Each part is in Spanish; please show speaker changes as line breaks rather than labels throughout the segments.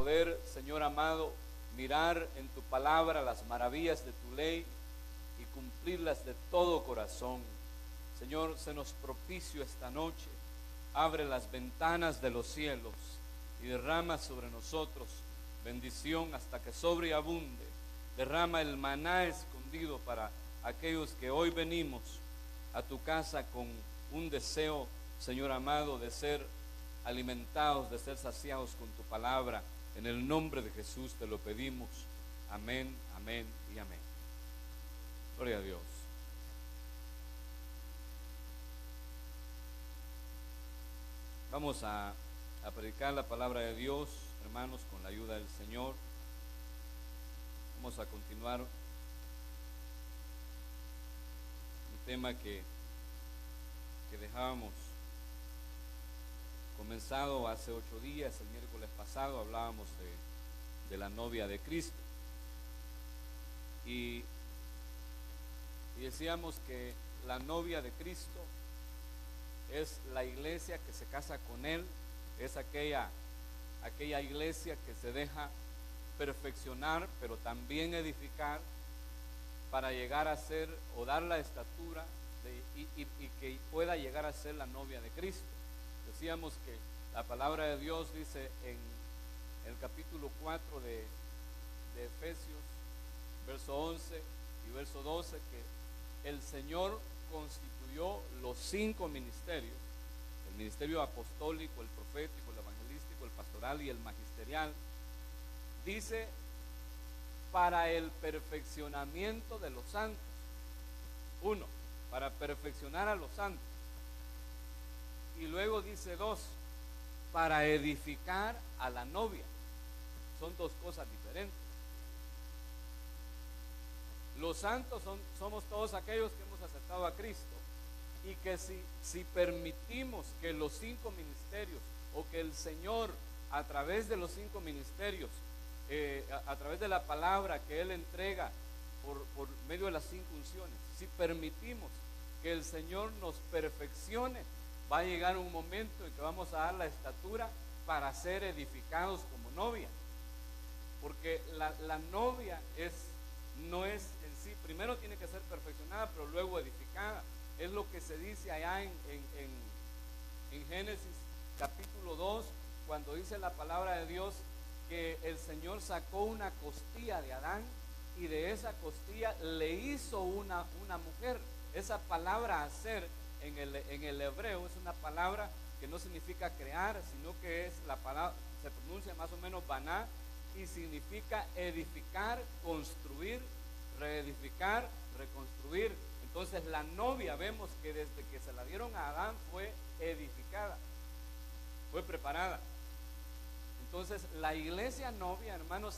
poder, Señor amado, mirar en tu palabra las maravillas de tu ley y cumplirlas de todo corazón. Señor, se nos propicio esta noche. Abre las ventanas de los cielos y derrama sobre nosotros bendición hasta que sobreabunde. Derrama el maná escondido para aquellos que hoy venimos a tu casa con un deseo, Señor amado, de ser alimentados, de ser saciados con tu palabra. En el nombre de Jesús te lo pedimos. Amén, amén y amén. Gloria a Dios. Vamos a predicar la palabra de Dios, hermanos, con la ayuda del Señor. Vamos a continuar un tema que dejábamos comenzado hace 8 días. El miércoles pasado hablábamos de la novia de Cristo y decíamos que la novia de Cristo es la iglesia que se casa con Él, es aquella iglesia que se deja perfeccionar, pero también edificar para llegar a ser o dar la estatura y que pueda llegar a ser la novia de Cristo. Decíamos que la palabra de Dios dice en el capítulo 4 de Efesios, verso 11 y verso 12, que el Señor constituyó los 5 ministerios: el ministerio apostólico, el profético, el evangelístico, el pastoral y el magisterial. Dice, para el perfeccionamiento de los santos. 1, para perfeccionar a los santos. Y luego dice 2, para edificar a la novia. Son 2 cosas diferentes. Los santos somos todos aquellos que hemos aceptado a Cristo, y que si permitimos que los 5 ministerios, o que el Señor a través de los 5 ministerios, a través de la palabra que Él entrega por medio de las 5 unciones, si permitimos que el Señor nos perfeccione, va a llegar un momento en que vamos a dar la estatura para ser edificados como novia. Porque la novia no es en sí, primero tiene que ser perfeccionada, pero luego edificada. Es lo que se dice allá en Génesis capítulo 2, cuando dice la palabra de Dios que el Señor sacó una costilla de Adán y de esa costilla le hizo una mujer. Esa palabra hacer en el hebreo es una palabra que no significa crear, sino que es la palabra, se pronuncia más o menos baná, y significa edificar, construir, reedificar, reconstruir. Entonces la novia, vemos que desde que se la dieron a Adán fue edificada, fue preparada. Entonces la iglesia novia, hermanos,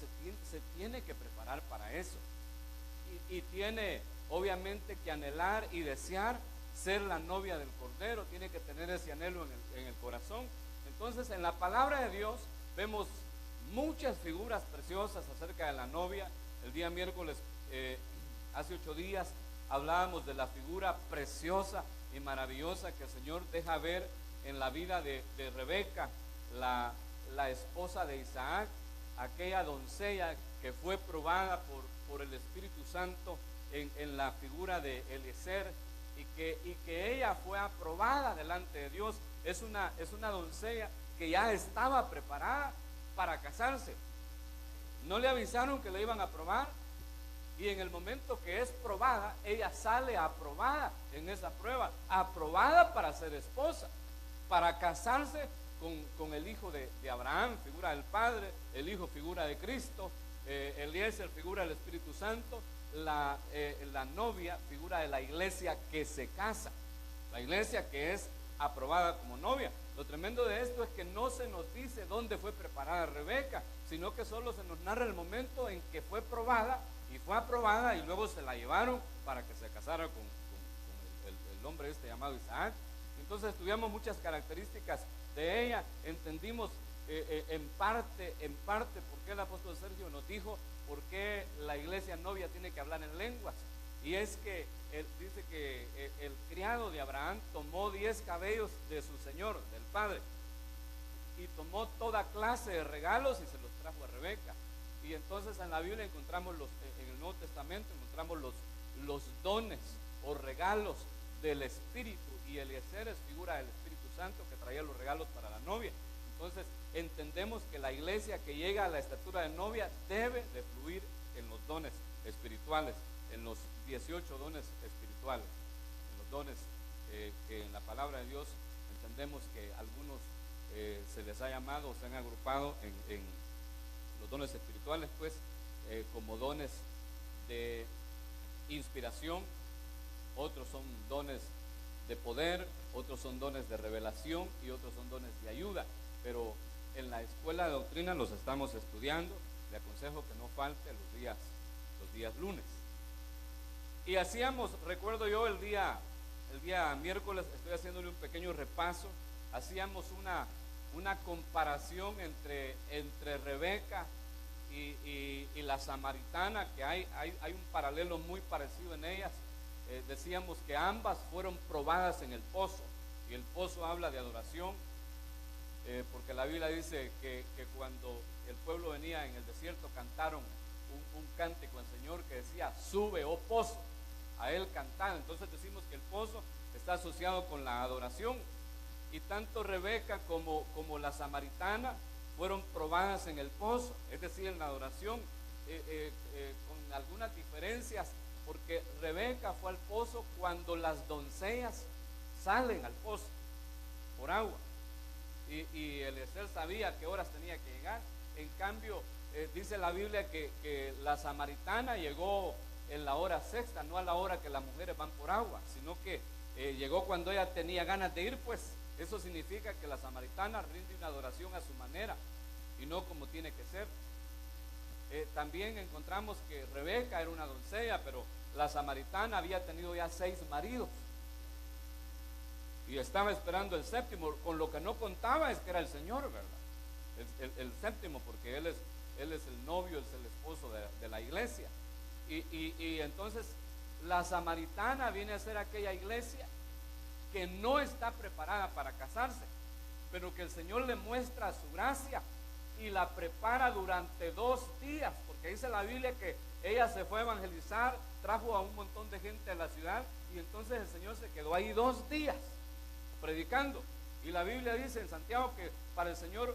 se tiene que preparar para eso, y tiene obviamente que anhelar y desear ser la novia del Cordero. Tiene que tener ese anhelo en el corazón. Entonces en la palabra de Dios vemos muchas figuras preciosas acerca de la novia. El día miércoles, hace 8 días, hablábamos de la figura preciosa y maravillosa que el Señor deja ver en la vida de Rebeca, la esposa de Isaac, aquella doncella que fue probada por el Espíritu Santo en la figura de Eliezer, y que ella fue aprobada delante de Dios. Es una doncella que ya estaba preparada para casarse. No le avisaron que le iban a probar, y en el momento que es probada, ella sale aprobada en esa prueba, aprobada para ser esposa, para casarse con el hijo de Abraham, figura del Padre; el hijo, figura de Cristo; Eliezer, figura del Espíritu Santo; la novia, figura de la iglesia que se casa, la iglesia que es aprobada como novia. Lo tremendo de esto es que no se nos dice dónde fue preparada Rebeca, sino que solo se nos narra el momento en que fue probada, y fue aprobada, y luego se la llevaron para que se casara con el hombre llamado Isaac. Entonces estudiamos muchas características de ella, entendimos en parte por qué el apóstol Sergio nos dijo por qué la iglesia novia tiene que hablar en lenguas. Y es que dice que el criado de Abraham tomó 10 cabellos de su señor, del padre, y tomó toda clase de regalos y se los trajo a Rebeca. Y entonces en la Biblia encontramos en el Nuevo Testamento encontramos los dones o regalos del Espíritu, y Eliezer es figura del Espíritu Santo que traía los regalos para la novia. Entonces entendemos que la iglesia que llega a la estatura de novia debe de fluir en los dones espirituales, en los 18 dones espirituales, en los dones que en la palabra de Dios entendemos que algunos se les ha llamado o se han agrupado en los dones espirituales, pues como dones de inspiración, otros son dones de poder, otros son dones de revelación y otros son dones de ayuda. Pero en la escuela de doctrina los estamos estudiando. Le aconsejo que no falte los días lunes. Y hacíamos, recuerdo yo el día miércoles, estoy haciéndole un pequeño repaso, hacíamos una comparación entre Rebeca y la samaritana, que hay un paralelo muy parecido en ellas. Decíamos que ambas fueron probadas en el pozo, y el pozo habla de adoración, porque la Biblia dice que cuando el pueblo venía en el desierto cantaron un cántico al Señor que decía: sube, oh pozo, a él cantar. Entonces decimos que el pozo está asociado con la adoración, y tanto Rebeca como la samaritana fueron probadas en el pozo, es decir, en la adoración, con algunas diferencias, porque Rebeca fue al pozo cuando las doncellas salen al pozo por agua, y Eliezer sabía a qué horas tenía que llegar. En cambio, dice la Biblia que la samaritana llegó en la hora sexta, no a la hora que las mujeres van por agua, sino que llegó cuando ella tenía ganas de ir. Pues eso significa que la samaritana rinde una adoración a su manera y no como tiene que ser. También encontramos que Rebeca era una doncella, pero la samaritana había tenido ya 6 maridos y estaba esperando el séptimo. Con lo que no contaba es que era el Señor, ¿verdad? El séptimo, porque él es el novio, es el esposo de la iglesia. Y entonces la samaritana viene a ser aquella iglesia que no está preparada para casarse, pero que el Señor le muestra su gracia y la prepara durante 2 días, porque dice la Biblia que ella se fue a evangelizar, trajo a un montón de gente a la ciudad, y entonces el Señor se quedó ahí 2 días predicando. Y la Biblia dice en Santiago que para el Señor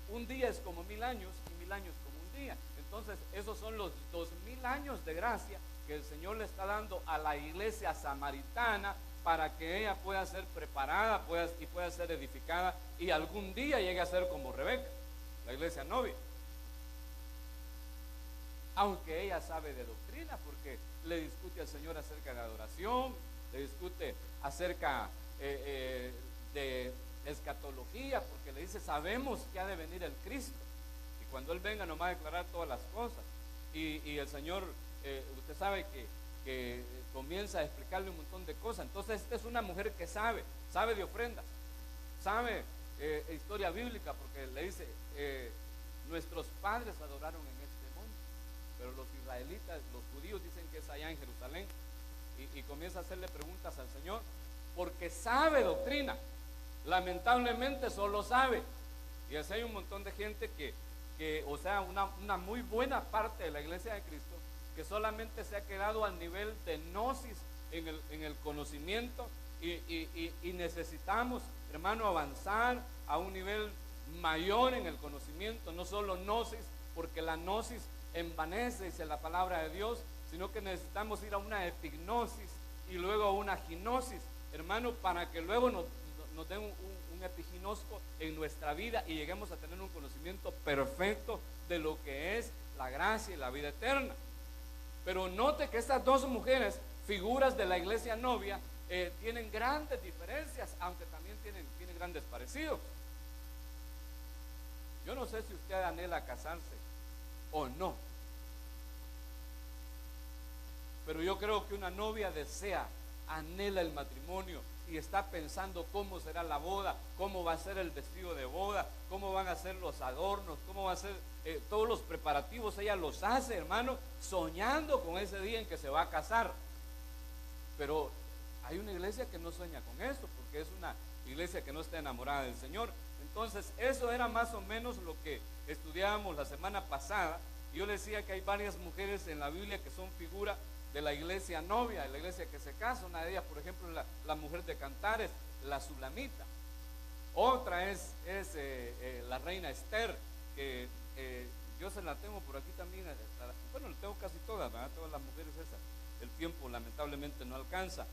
un día es como 1000 años y 1000 años como un día. Entonces esos son los 2000 años de gracia que el Señor le está dando a la iglesia samaritana para que ella pueda ser preparada y pueda ser edificada, y algún día llegue a ser como Rebeca, la iglesia novia. Aunque ella sabe de doctrina, porque le discute al Señor acerca de adoración, le discute acerca de escatología, porque le dice: sabemos que ha de venir el Cristo, y cuando Él venga nos va a declarar todas las cosas. Y el Señor, usted sabe que comienza a explicarle un montón de cosas. Entonces esta es una mujer que sabe de ofrendas, sabe historia bíblica, porque le dice: nuestros padres adoraron en este monte, pero los israelitas, los judíos, dicen que es allá en Jerusalén. Y comienza a hacerle preguntas al Señor, porque sabe doctrina. Lamentablemente solo sabe. Y así hay un montón de gente que o sea, una muy buena parte de la iglesia de Cristo, que solamente se ha quedado al nivel de gnosis en el conocimiento, y necesitamos, hermano, avanzar a un nivel mayor en el conocimiento, no solo gnosis, porque la gnosis envanece, dice la palabra de Dios, sino que necesitamos ir a una epignosis y luego a una ginosis, hermano, para que luego nos den un epiginosco en nuestra vida y lleguemos a tener un conocimiento perfecto de lo que es la gracia y la vida eterna. Pero note que estas 2 mujeres, figuras de la iglesia novia, tienen grandes diferencias, aunque también tienen grandes parecidos. Yo no sé si usted anhela casarse o no, pero yo creo que una novia anhela el matrimonio y está pensando cómo será la boda, cómo va a ser el vestido de boda, cómo van a ser los adornos, cómo va a ser todos los preparativos. Ella los hace, hermano, soñando con ese día en que se va a casar. Pero hay una iglesia que no sueña con eso, porque es una iglesia que no está enamorada del Señor. Entonces, eso era más o menos lo que estudiábamos la semana pasada. Yo les decía que hay varias mujeres en la Biblia que son figura de la iglesia novia, de la iglesia que se casa. Una de ellas, por ejemplo, la mujer de Cantares, la Sulamita. Otra es la reina Esther, que yo se la tengo por aquí también. Bueno, la tengo casi todas, ¿verdad? Todas las mujeres esas. El tiempo lamentablemente no alcanza.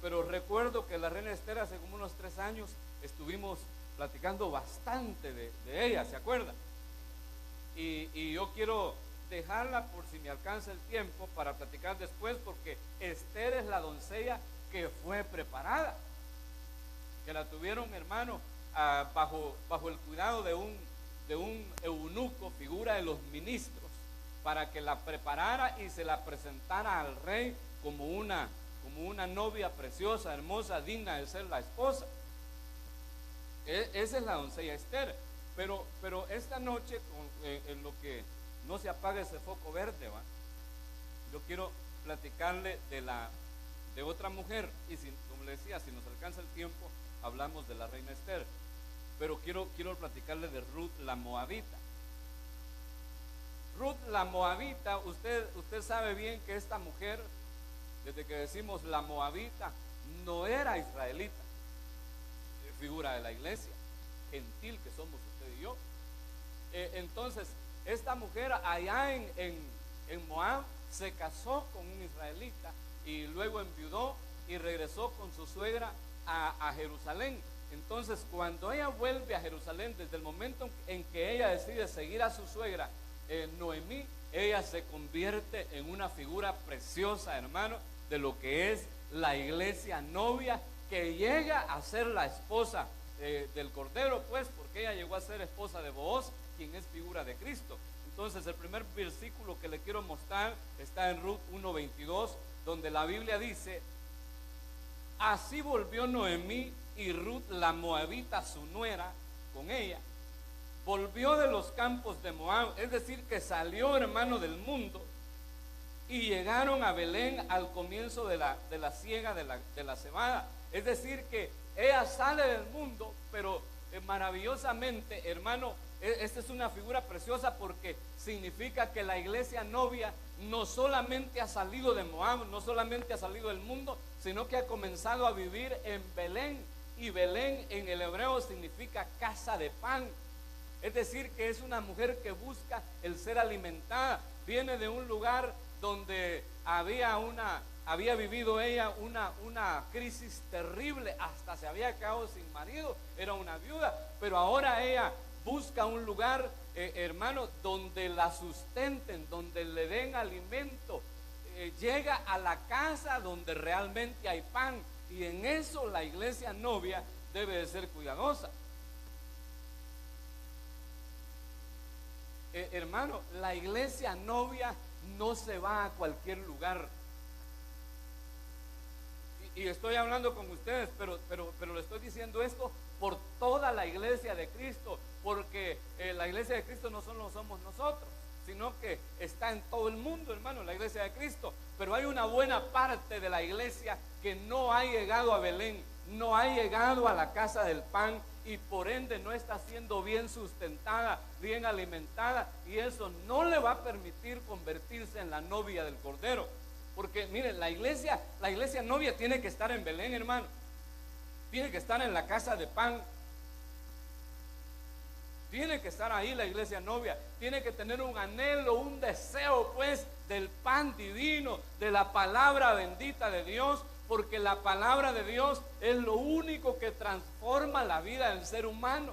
Pero recuerdo que la reina Esther hace como unos 3 años estuvimos platicando bastante de ella, ¿se acuerdan? Y yo quiero dejarla por si me alcanza el tiempo para platicar después, porque Esther es la doncella que fue preparada, que la tuvieron, hermano, bajo el cuidado de un eunuco, figura de los ministros, para que la preparara y se la presentara al rey como una novia preciosa, hermosa, digna de ser la esposa. Esa es la doncella Esther. Pero esta noche, en lo que no se apaga ese foco verde, ¿va? Yo quiero platicarle de otra mujer. Y como le decía, si nos alcanza el tiempo, hablamos de la reina Esther. Pero quiero platicarle de Ruth la Moabita. Ruth la Moabita, usted sabe bien que esta mujer, desde que decimos la Moabita, no era israelita, figura de la iglesia gentil que somos usted y yo. Entonces, esta mujer allá en Moab se casó con un israelita y luego enviudó y regresó con su suegra a Jerusalén. Entonces, cuando ella vuelve a Jerusalén, desde el momento en que ella decide seguir a su suegra, Noemí, ella se convierte en una figura preciosa, hermano, de lo que es la iglesia novia, que llega a ser la esposa del Cordero, pues, porque ella llegó a ser esposa de Booz, quien es figura de Cristo. Entonces, el primer versículo que le quiero mostrar está en Ruth 1:22, donde la Biblia dice: así volvió Noemí y Ruth la Moabita, su nuera, con ella. Volvió de los campos de Moab, es decir, que salió, hermano, del mundo, y llegaron a Belén al comienzo de la siega de la cebada. Es decir, que ella sale del mundo, pero maravillosamente, hermano, esta es una figura preciosa, porque significa que la iglesia novia no solamente ha salido de Moab, no solamente ha salido del mundo, sino que ha comenzado a vivir en Belén. Y Belén en el hebreo significa casa de pan. Es decir, que es una mujer que busca el ser alimentada. Viene de un lugar donde había vivido ella una crisis terrible, hasta se había quedado sin marido, era una viuda, pero ahora ella busca un lugar, hermano, donde la sustenten, donde le den alimento. Llega a la casa donde realmente hay pan, y en eso la iglesia novia debe de ser cuidadosa. Hermano, la iglesia novia no se va a cualquier lugar. Y estoy hablando con ustedes, pero le estoy diciendo esto por toda la iglesia de Cristo, porque la iglesia de Cristo no solo somos nosotros, sino que está en todo el mundo, hermano, la iglesia de Cristo. Pero hay una buena parte de la iglesia que no ha llegado a Belén, no ha llegado a la casa del pan, y por ende no está siendo bien sustentada, bien alimentada, y eso no le va a permitir convertirse en la novia del Cordero. Porque miren, la iglesia novia tiene que estar en Belén, hermano, tiene que estar en la casa de pan, tiene que estar ahí la iglesia novia, tiene que tener un anhelo, un deseo, pues, del pan divino, de la palabra bendita de Dios, porque la palabra de Dios es lo único que transforma la vida del ser humano.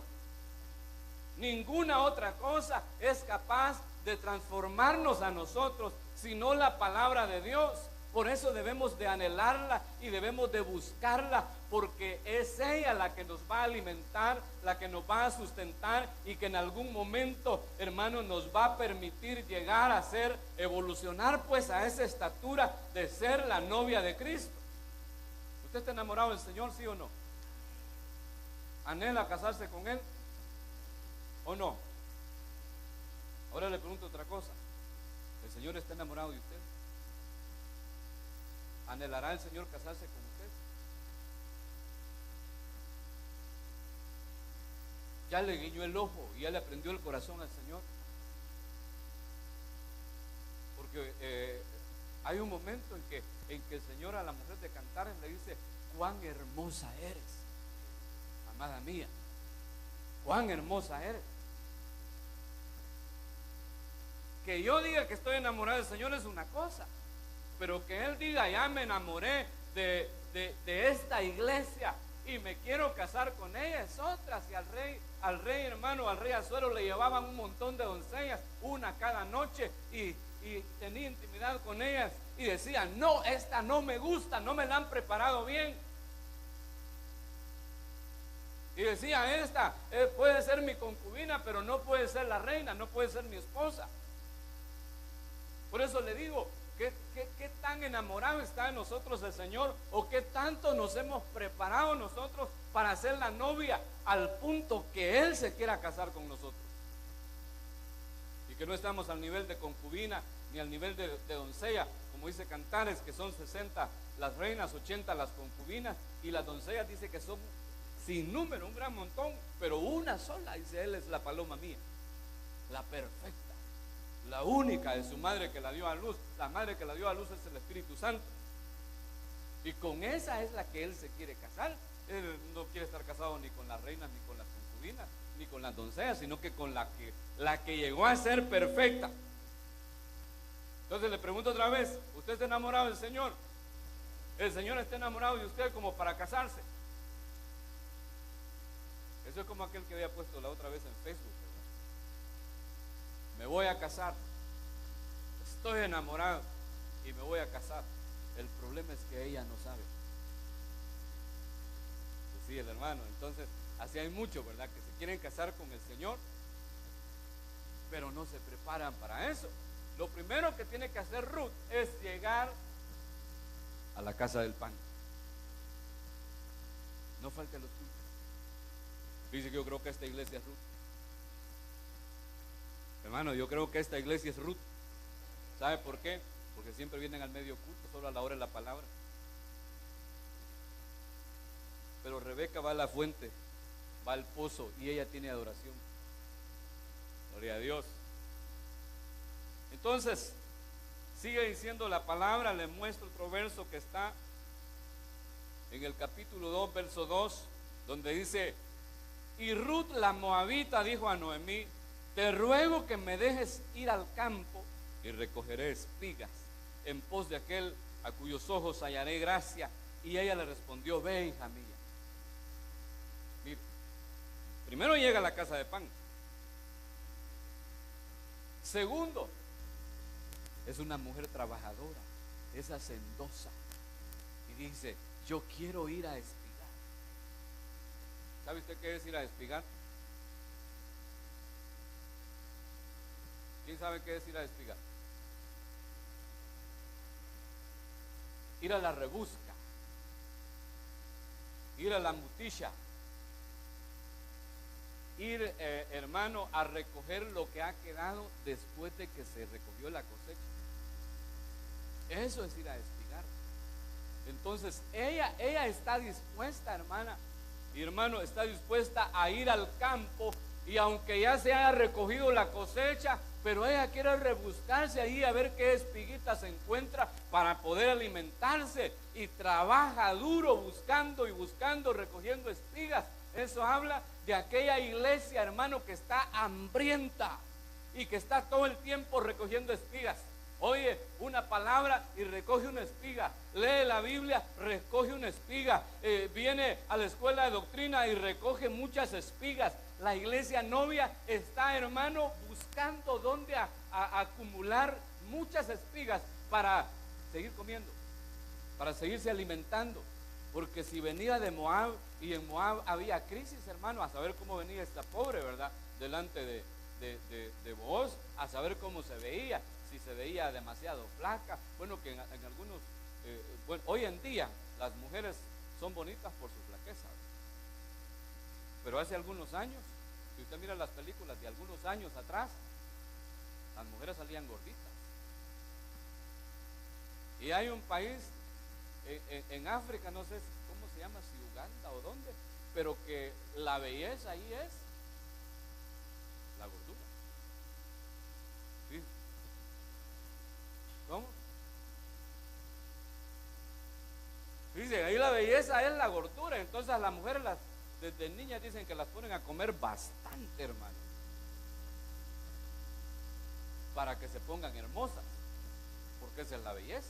Ninguna otra cosa es capaz de transformarnos a nosotros, sino la palabra de Dios. Por eso debemos de anhelarla y debemos de buscarla, porque es ella la que nos va a alimentar, la que nos va a sustentar, y que en algún momento, hermano, nos va a permitir llegar a ser, evolucionar pues a esa estatura de ser la novia de Cristo. ¿Usted está enamorado del Señor, sí o no? ¿Anhela casarse con Él o no? Ahora le pregunto otra cosa: ¿el Señor está enamorado de usted? ¿Anhelará el Señor casarse con usted? ya le guiñó el ojo y ya le prendió el corazón al Señor. Porque hay un momento en que el Señor a la mujer de Cantares le dice: cuán hermosa eres, amada mía, cuán hermosa eres. Que yo diga que estoy enamorado del Señor es una cosa, pero que Él diga: ya me enamoré de esta iglesia y me quiero casar con ella, es otra. Si al rey hermano, al rey Asuero le llevaban un montón de doncellas, una cada noche, y tenía intimidad con ellas, y decía: no, esta no me gusta, no me la han preparado bien. Y decía: esta puede ser mi concubina, pero no puede ser la reina, no puede ser mi esposa. Por eso le digo, ¿qué tan enamorado está de nosotros el Señor? ¿O qué tanto nos hemos preparado nosotros para ser la novia al punto que Él se quiera casar con nosotros? Y que no estamos al nivel de concubina ni al nivel de doncella, como dice Cantares, que son 60 las reinas, 80 las concubinas, y las doncellas dice que son sin número, un gran montón, pero una sola, dice Él, es la paloma mía, la perfecta, la única de su madre que la dio a luz. La madre que la dio a luz es el Espíritu Santo, y con esa es la que Él se quiere casar. Él no quiere estar casado ni con las reinas, ni con las concubinas, ni con las doncellas, sino que con la que llegó a ser perfecta. Entonces le pregunto otra vez: ¿usted está enamorado del Señor? ¿El Señor está enamorado de usted como para casarse? Eso es como aquel que había puesto la otra vez en Facebook, ¿verdad? Me voy a casar, estoy enamorado y me voy a casar. El problema es que ella no sabe. Sí, el hermano. Entonces, así hay muchos, ¿verdad?, que se quieren casar con el Señor, pero no se preparan para eso. Lo primero que tiene que hacer Ruth es llegar a la casa del pan. No falten los cultos. Dice que yo creo que esta iglesia es Ruth. Hermano, yo creo que esta iglesia es Ruth. ¿Sabe por qué? Porque siempre vienen al medio culto, solo a la hora de la palabra. Pero Rebeca va a la fuente, va al pozo, y ella tiene adoración. Gloria a Dios. Entonces, sigue diciendo la palabra. Le muestro otro verso que está en el capítulo 2, verso 2, donde dice: y Ruth la moabita dijo a Noemí: te ruego que me dejes ir al campo y recogeré espigas en pos de aquel a cuyos ojos hallaré gracia. Y ella le respondió: ve, hija mía. Mire, primero llega a la casa de pan. Segundo, es una mujer trabajadora, es hacendosa, y dice: yo quiero ir a espigar. ¿Sabe usted qué es ir a espigar? ¿Quién sabe qué es ir a espigar? Ir a la rebusca, ir a la mutilla, ir, hermano, a recoger lo que ha quedado después de que se recogió la cosecha. Eso es ir a espigar. Entonces ella está dispuesta, hermana y hermano, está dispuesta a ir al campo, y aunque ya se haya recogido la cosecha, pero ella quiere rebuscarse ahí a ver qué espiguitas se encuentra para poder alimentarse, y trabaja duro buscando y buscando, recogiendo espigas. Eso habla de aquella iglesia, hermano, que está hambrienta y que está todo el tiempo recogiendo espigas. Oye una palabra y recoge una espiga, lee la Biblia, recoge una espiga, viene a la escuela de doctrina y recoge muchas espigas. La iglesia novia está, hermano, buscando dónde acumular muchas espigas para seguir comiendo, para seguirse alimentando. Porque si venía de Moab, y en Moab había crisis, hermano, a saber cómo venía esta pobre, ¿verdad?, delante de Booz, a saber cómo se veía, si se veía demasiado flaca. Bueno, que en algunos, bueno, hoy en día las mujeres son bonitas por su flaqueza, pero hace algunos años, si usted mira las películas de algunos años atrás, las mujeres salían gorditas. Y hay un país en África, no sé cómo se llama, si Uganda o dónde, pero que la belleza ahí es esa es la gordura. Entonces a las mujeres desde niñas dicen que las ponen a comer bastante, hermano, para que se pongan hermosas, porque esa es la belleza.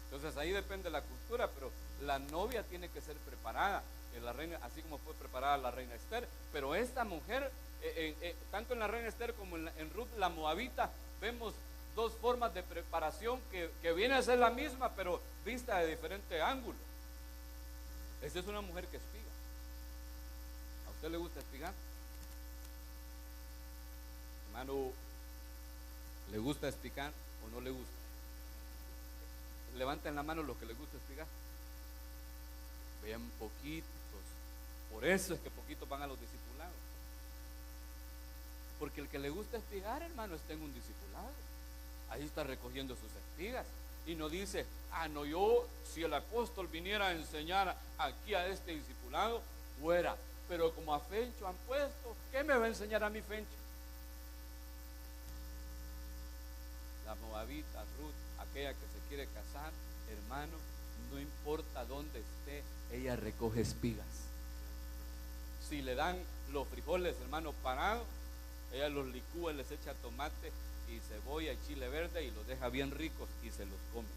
Entonces ahí depende la cultura, pero la novia tiene que ser preparada, la reina, así como fue preparada la reina Esther. Pero esta mujer, tanto en la reina Esther como en Ruth la Moabita, vemos dos formas de preparación que viene a ser la misma, pero vista de diferente ángulo. Esta es una mujer que espiga. ¿A usted le gusta espigar? Hermano, ¿le gusta espigar o no le gusta? Levanten la mano los que les gusta espigar. Vean poquitos. Por eso es que poquitos van a los discipulados. Porque el que le gusta espigar, hermano, está en un discipulado. Ahí está recogiendo sus espigas. Y no dice, no, yo, si el apóstol viniera a enseñar aquí a este discipulado, fuera. Pero como a Fencho han puesto, ¿qué me va a enseñar a mi Fencho? La Moabita, Ruth, aquella que se quiere casar, hermano, no importa dónde esté, ella recoge espigas. Si le dan los frijoles, hermano, parados, ella los licúa, les echa tomate y cebolla y chile verde y los deja bien ricos y se los come.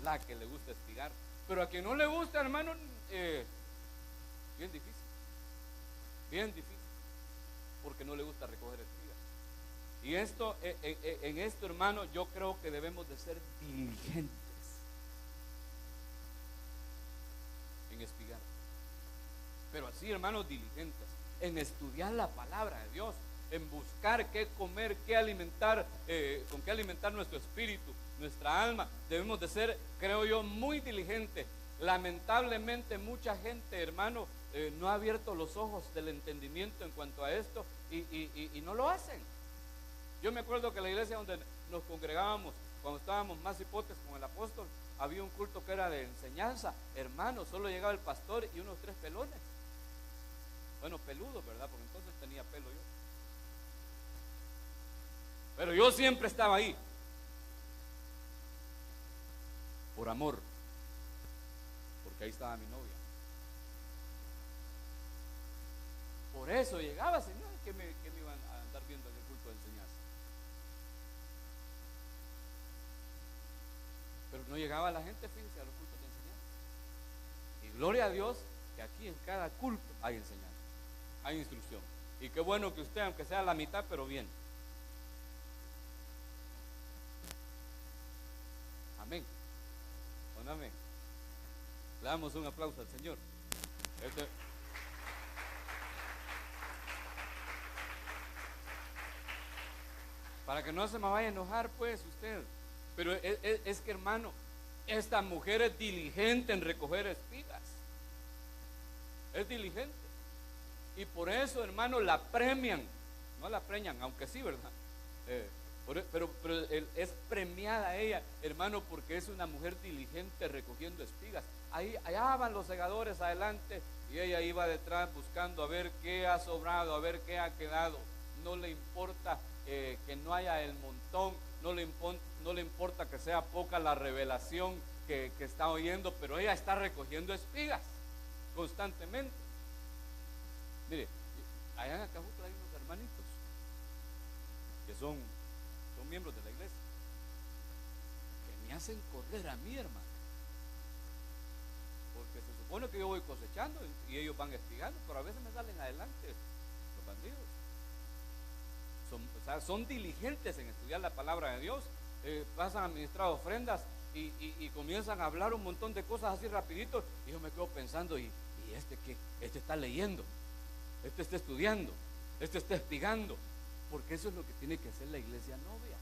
La que le gusta espigar. Pero a quien no le gusta, hermano, bien difícil. Bien difícil. Porque no le gusta recoger espigas. Y esto, en esto, hermano, yo creo que debemos de ser diligentes en espigar. Pero así, hermanos, diligentes en estudiar la palabra de Dios, en buscar qué comer, qué alimentar, con qué alimentar nuestro espíritu, nuestra alma. Debemos de ser, creo yo, muy diligentes. Lamentablemente mucha gente, hermano, no ha abierto los ojos del entendimiento en cuanto a esto y no lo hacen. Yo me acuerdo que la iglesia donde nos congregábamos, cuando estábamos más hipotes con el apóstol, había un culto que era de enseñanza. Hermano, solo llegaba el pastor y unos 3 pelones. Bueno, peludos, ¿verdad? Porque entonces tenía pelo yo. Pero yo siempre estaba ahí. Por amor. Porque ahí estaba mi novia. Por eso llegaba, Señor, que me iban a andar viendo en el culto de enseñanza. Pero no llegaba la gente, fíjense, a los cultos de enseñanza. Y gloria a Dios que aquí en cada culto hay enseñanza, hay instrucción. Y qué bueno que usted, aunque sea la mitad, pero bien. Amén. ¿O no amén? Le damos un aplauso al Señor. Para que no se me vaya a enojar, pues, usted. Pero es que, hermano, esta mujer es diligente en recoger espigas. Es diligente. Y por eso, hermano, la premian. No la premian, aunque sí, ¿verdad? Pero es premiada ella, hermano, porque es una mujer diligente recogiendo espigas. Allá van los segadores adelante y ella iba detrás buscando a ver qué ha sobrado, a ver qué ha quedado. No le importa que no haya el montón, no le importa que sea poca la revelación que está oyendo, pero ella está recogiendo espigas constantemente. Mire, allá en Acajutla hay unos hermanitos que son miembros de la iglesia que me hacen correr a mí, hermano, porque se supone que yo voy cosechando y ellos van espigando, pero a veces me salen adelante los bandidos. Son diligentes en estudiar la palabra de Dios, pasan a administrar ofrendas y comienzan a hablar un montón de cosas así rapidito, y yo me quedo pensando, ¿y este qué? Este está leyendo, este está estudiando, este está espigando, porque eso es lo que tiene que hacer la iglesia novia.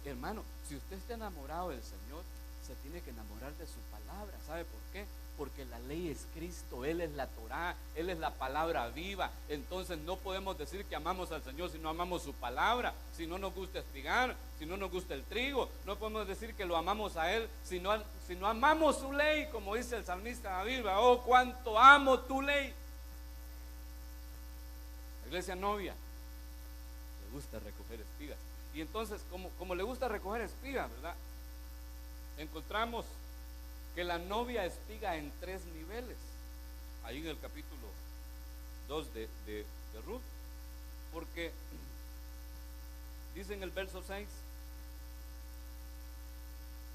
Hermano, si usted está enamorado del Señor, se tiene que enamorar de su palabra. ¿Sabe por qué? Porque la ley es Cristo, Él es la Torá, Él es la palabra viva. Entonces no podemos decir que amamos al Señor si no amamos su palabra, si no nos gusta espigar, si no nos gusta el trigo. No podemos decir que lo amamos a Él si no amamos su ley, como dice el salmista David. Oh, cuánto amo tu ley. La iglesia novia le gusta recoger espigas. Y entonces, como le gusta recoger espigas, ¿verdad? Encontramos que la novia espiga en 3 niveles, ahí en el capítulo 2 de Ruth, porque dice en el verso 6: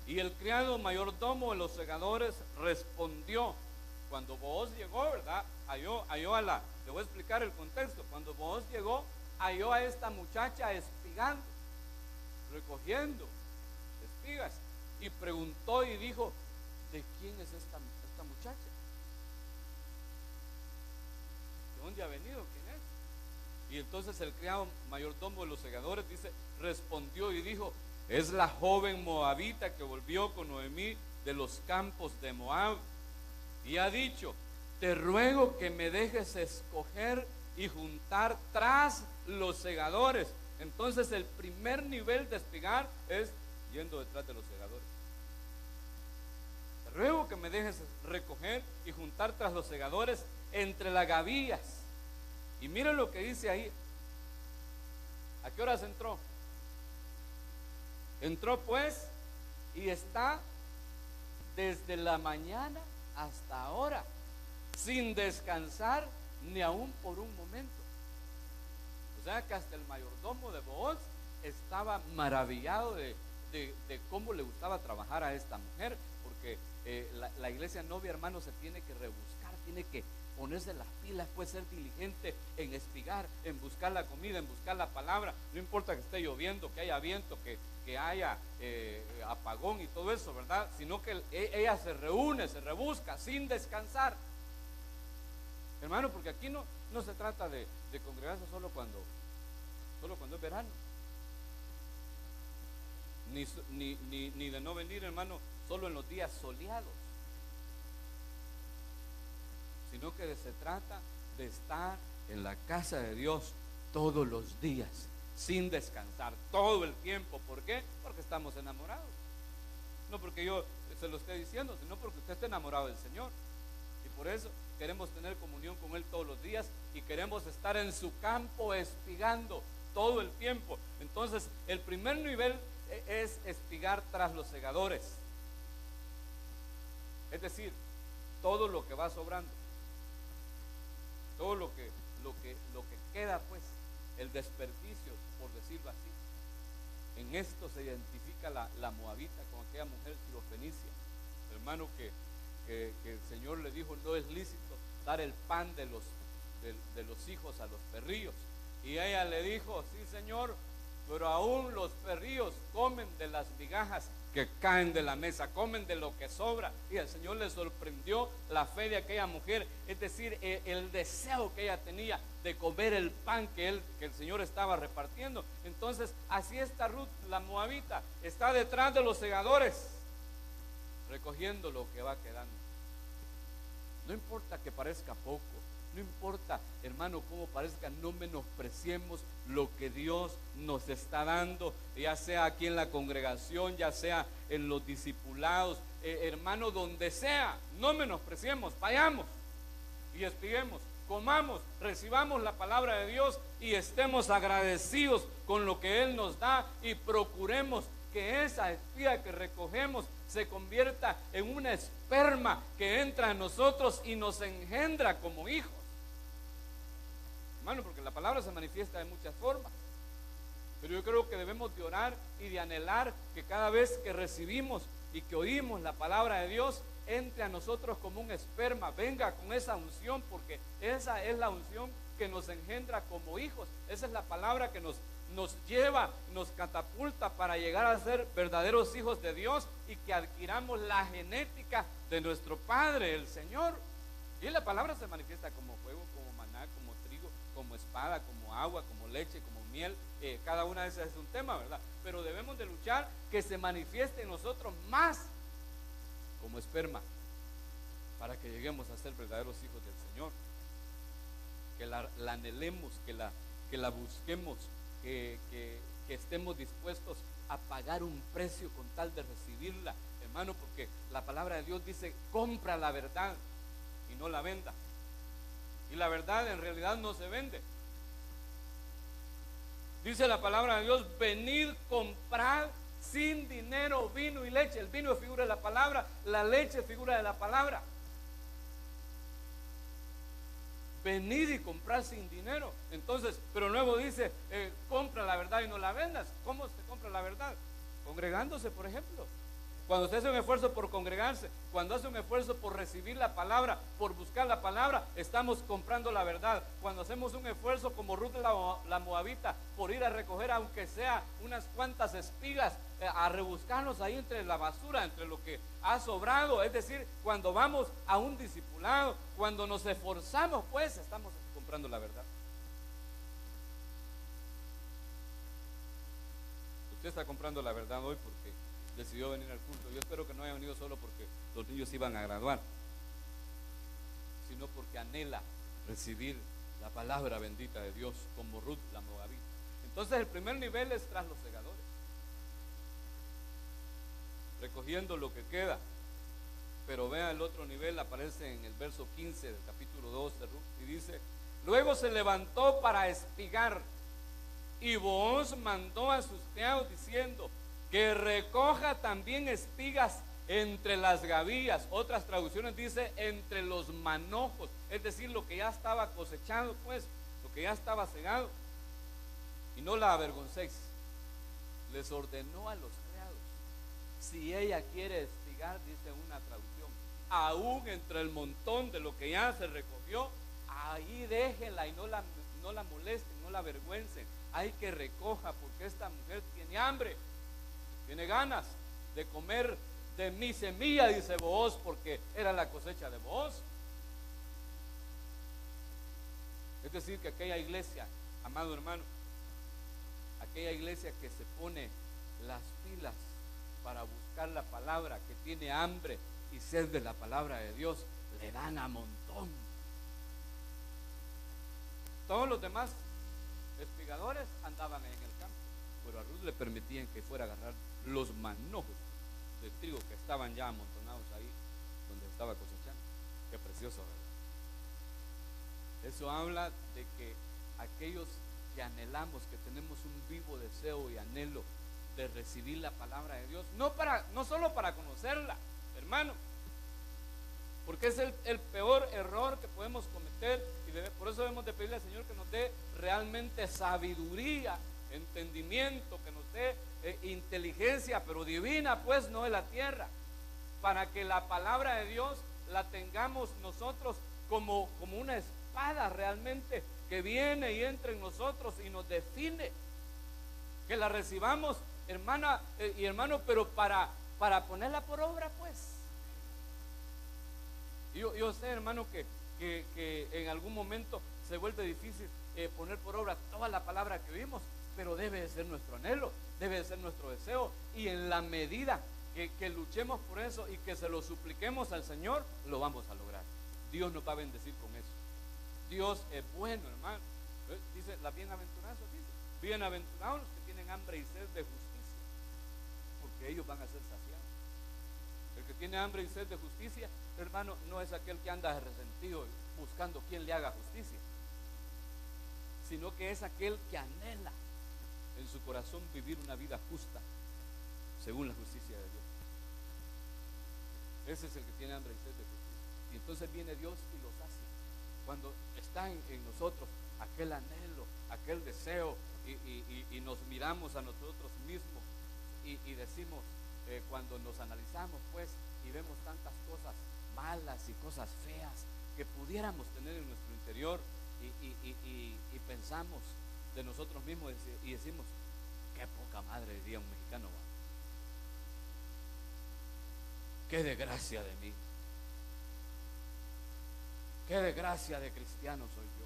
y el criado mayordomo de los segadores respondió. Cuando Booz llegó, ¿verdad? Halló a la, le voy a explicar el contexto. Cuando Booz llegó, halló a esta muchacha espigando, recogiendo espigas, y preguntó y dijo: ¿de quién es esta muchacha? ¿De dónde ha venido? ¿Quién es? Y entonces el criado mayordomo de los segadores, dice, respondió y dijo: es la joven moabita que volvió con Noemí de los campos de Moab, y ha dicho: te ruego que me dejes escoger y juntar tras los segadores. Entonces el primer nivel de espigar es yendo detrás de los segadores. Te ruego que me dejes recoger y juntar tras los segadores entre las gavillas. Y miren lo que dice ahí. ¿A qué horas entró? Entró pues y está desde la mañana hasta ahora, sin descansar ni aún por un momento. O sea que hasta el mayordomo de Booz estaba maravillado de cómo le gustaba trabajar a esta mujer, porque la iglesia novia, hermano, se tiene que rebuscar, tiene que ponerse las pilas, puede ser diligente en espigar, en buscar la comida, en buscar la palabra. No importa que esté lloviendo, que haya viento, que haya apagón y todo eso, ¿verdad? Sino que ella se reúne, se rebusca sin descansar, hermano, porque aquí no se trata de congregarse solo cuando es verano, ni de no venir, hermano, solo en los días soleados, sino que se trata de estar en la casa de Dios todos los días, sin descansar, todo el tiempo. ¿Por qué? Porque estamos enamorados. No porque yo se lo esté diciendo, sino porque usted está enamorado del Señor. Y por eso queremos tener comunión con Él todos los días y queremos estar en su campo espigando todo el tiempo. Entonces, el primer nivel es espigar tras los segadores. Es decir, todo lo que va sobrando, todo lo que queda, pues, el desperdicio, por decirlo así. En esto se identifica la moabita con aquella mujer sirofenicia, hermano, que el Señor le dijo: no es lícito dar el pan de los hijos a los perrillos. Y ella le dijo: sí, Señor, pero aún los perrillos comen de las migajas que caen de la mesa, comen de lo que sobra. Y el Señor le sorprendió la fe de aquella mujer, es decir, el deseo que ella tenía de comer el pan que el Señor estaba repartiendo. Entonces, así está Ruth, la moabita, está detrás de los segadores, recogiendo lo que va quedando. No importa que parezca poco, no importa, hermano, cómo parezca, no menospreciemos lo que Dios nos está dando, ya sea aquí en la congregación, ya sea en los discipulados, hermano, donde sea. No menospreciemos, vayamos y espiguemos, comamos, recibamos la palabra de Dios y estemos agradecidos con lo que Él nos da, y procuremos que esa espiga que recogemos se convierta en una esperma que entra en nosotros y nos engendra como hijos, hermano, porque la palabra se manifiesta de muchas formas. Pero yo creo que debemos de orar y de anhelar que cada vez que recibimos y que oímos la palabra de Dios, entre a nosotros como un esperma, venga con esa unción, porque esa es la unción que nos engendra como hijos. Esa es la palabra que nos lleva, nos catapulta para llegar a ser verdaderos hijos de Dios y que adquiramos la genética de nuestro Padre, el Señor. Y la palabra se manifiesta como fuego, como maná, como trigo, como espada, como agua, como leche, como miel. Cada una de esas es un tema, ¿verdad? Pero debemos de luchar que se manifieste en nosotros más como esperma, para que lleguemos a ser verdaderos hijos del Señor. Que la anhelemos, que la busquemos, que estemos dispuestos a pagar un precio con tal de recibirla, hermano, porque la palabra de Dios dice: compra la verdad y no la venda. Y la verdad en realidad no se vende. Dice la palabra de Dios: venid, comprad sin dinero, vino y leche. El vino es figura de la palabra, la leche es figura de la palabra. Venid y comprar sin dinero. Entonces, pero luego dice, compra la verdad y no la vendas. ¿Cómo se compra la verdad? Congregándose, por ejemplo. Cuando usted hace un esfuerzo por congregarse, cuando hace un esfuerzo por recibir la palabra, por buscar la palabra, estamos comprando la verdad. Cuando hacemos un esfuerzo como Ruth la Moabita, por ir a recoger aunque sea unas cuantas espigas, a rebuscarnos ahí entre la basura, entre lo que ha sobrado. Es decir, cuando vamos a un discipulado, cuando nos esforzamos, pues estamos comprando la verdad. Usted está comprando la verdad hoy porque decidió venir al culto. Yo espero que no haya venido solo porque los niños iban a graduar, sino porque anhela recibir la palabra bendita de Dios, como Ruth la Moabita. Entonces el primer nivel es tras los segadores, recogiendo lo que queda. Pero vea el otro nivel, aparece en el verso 15 del capítulo 2 de Ruth, y dice: luego se levantó para espigar, y Booz mandó a sus criados diciendo: que recoja también espigas entre las gavillas. Otras traducciones dice entre los manojos, es decir, lo que ya estaba cosechado, pues, lo que ya estaba segado. Y no la avergoncéis. Les ordenó a los criados: si ella quiere espigar, dice una traducción, aún entre el montón de lo que ya se recogió, ahí déjenla y no la molesten, no la avergüencen. Hay que recoja, porque esta mujer tiene hambre, tiene ganas de comer de mi semilla, dice Booz, porque era la cosecha de Booz. Es decir, que aquella iglesia, amado hermano, aquella iglesia que se pone las pilas para buscar la palabra, que tiene hambre y sed de la palabra de Dios, le dan a montón. Todos los demás espigadores andaban en el campo, pero a Ruth le permitían que fuera a agarrar los manojos de trigo que estaban ya amontonados ahí donde estaba cosechando. Qué precioso, ¿verdad? Eso habla de que aquellos que anhelamos, que tenemos un vivo deseo y anhelo de recibir la palabra de Dios, no solo para conocerla, hermano, porque es el peor error que podemos cometer, y por eso debemos de pedirle al Señor que nos dé realmente sabiduría, entendimiento, que nos dé inteligencia, pero divina, pues, no de la tierra, para que la palabra de Dios la tengamos nosotros como una espada realmente que viene y entra en nosotros y nos define, que la recibamos, hermana y hermano, pero para ponerla por obra, pues. Yo sé, hermano, que en algún momento se vuelve difícil poner por obra toda la palabra que oímos, pero debe de ser nuestro anhelo, debe de ser nuestro deseo, y en la medida que luchemos por eso y que se lo supliquemos al Señor, lo vamos a lograr. Dios nos va a bendecir con eso. Dios es bueno, hermano. Dice la bienaventuranza, dice: bienaventurados los que tienen hambre y sed de justicia, porque ellos van a ser saciados. El que tiene hambre y sed de justicia, hermano, no es aquel que anda resentido buscando quien le haga justicia, sino que es aquel que anhela en su corazón vivir una vida justa según la justicia de Dios. Ese es el que tiene hambre y sed de justicia. Y entonces viene Dios y los hace. Cuando está en nosotros aquel anhelo, aquel deseo, y nos miramos a nosotros mismos y decimos, cuando nos analizamos, pues, y vemos tantas cosas malas y cosas feas que pudiéramos tener en nuestro interior, y pensamos de nosotros mismos y decimos: qué poca madre, diría un mexicano, qué desgracia de mí, qué desgracia de cristiano soy yo.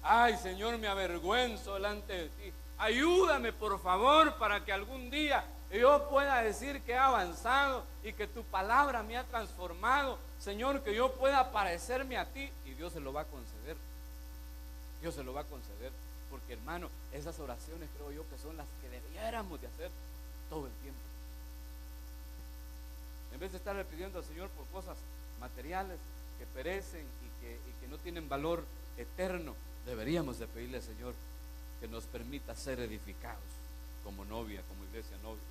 Ay, Señor, me avergüenzo delante de ti. Ayúdame, por favor, para que algún día yo pueda decir que he avanzado y que tu palabra me ha transformado. Señor, que yo pueda parecerme a ti. Y Dios se lo va a conceder. Dios se lo va a conceder. Porque, hermano, esas oraciones creo yo que son las que debiéramos de hacer todo el tiempo. En vez de estarle pidiendo al Señor por cosas materiales que perecen y que no tienen valor eterno, deberíamos de pedirle al Señor que nos permita ser edificados como novia, como iglesia novia.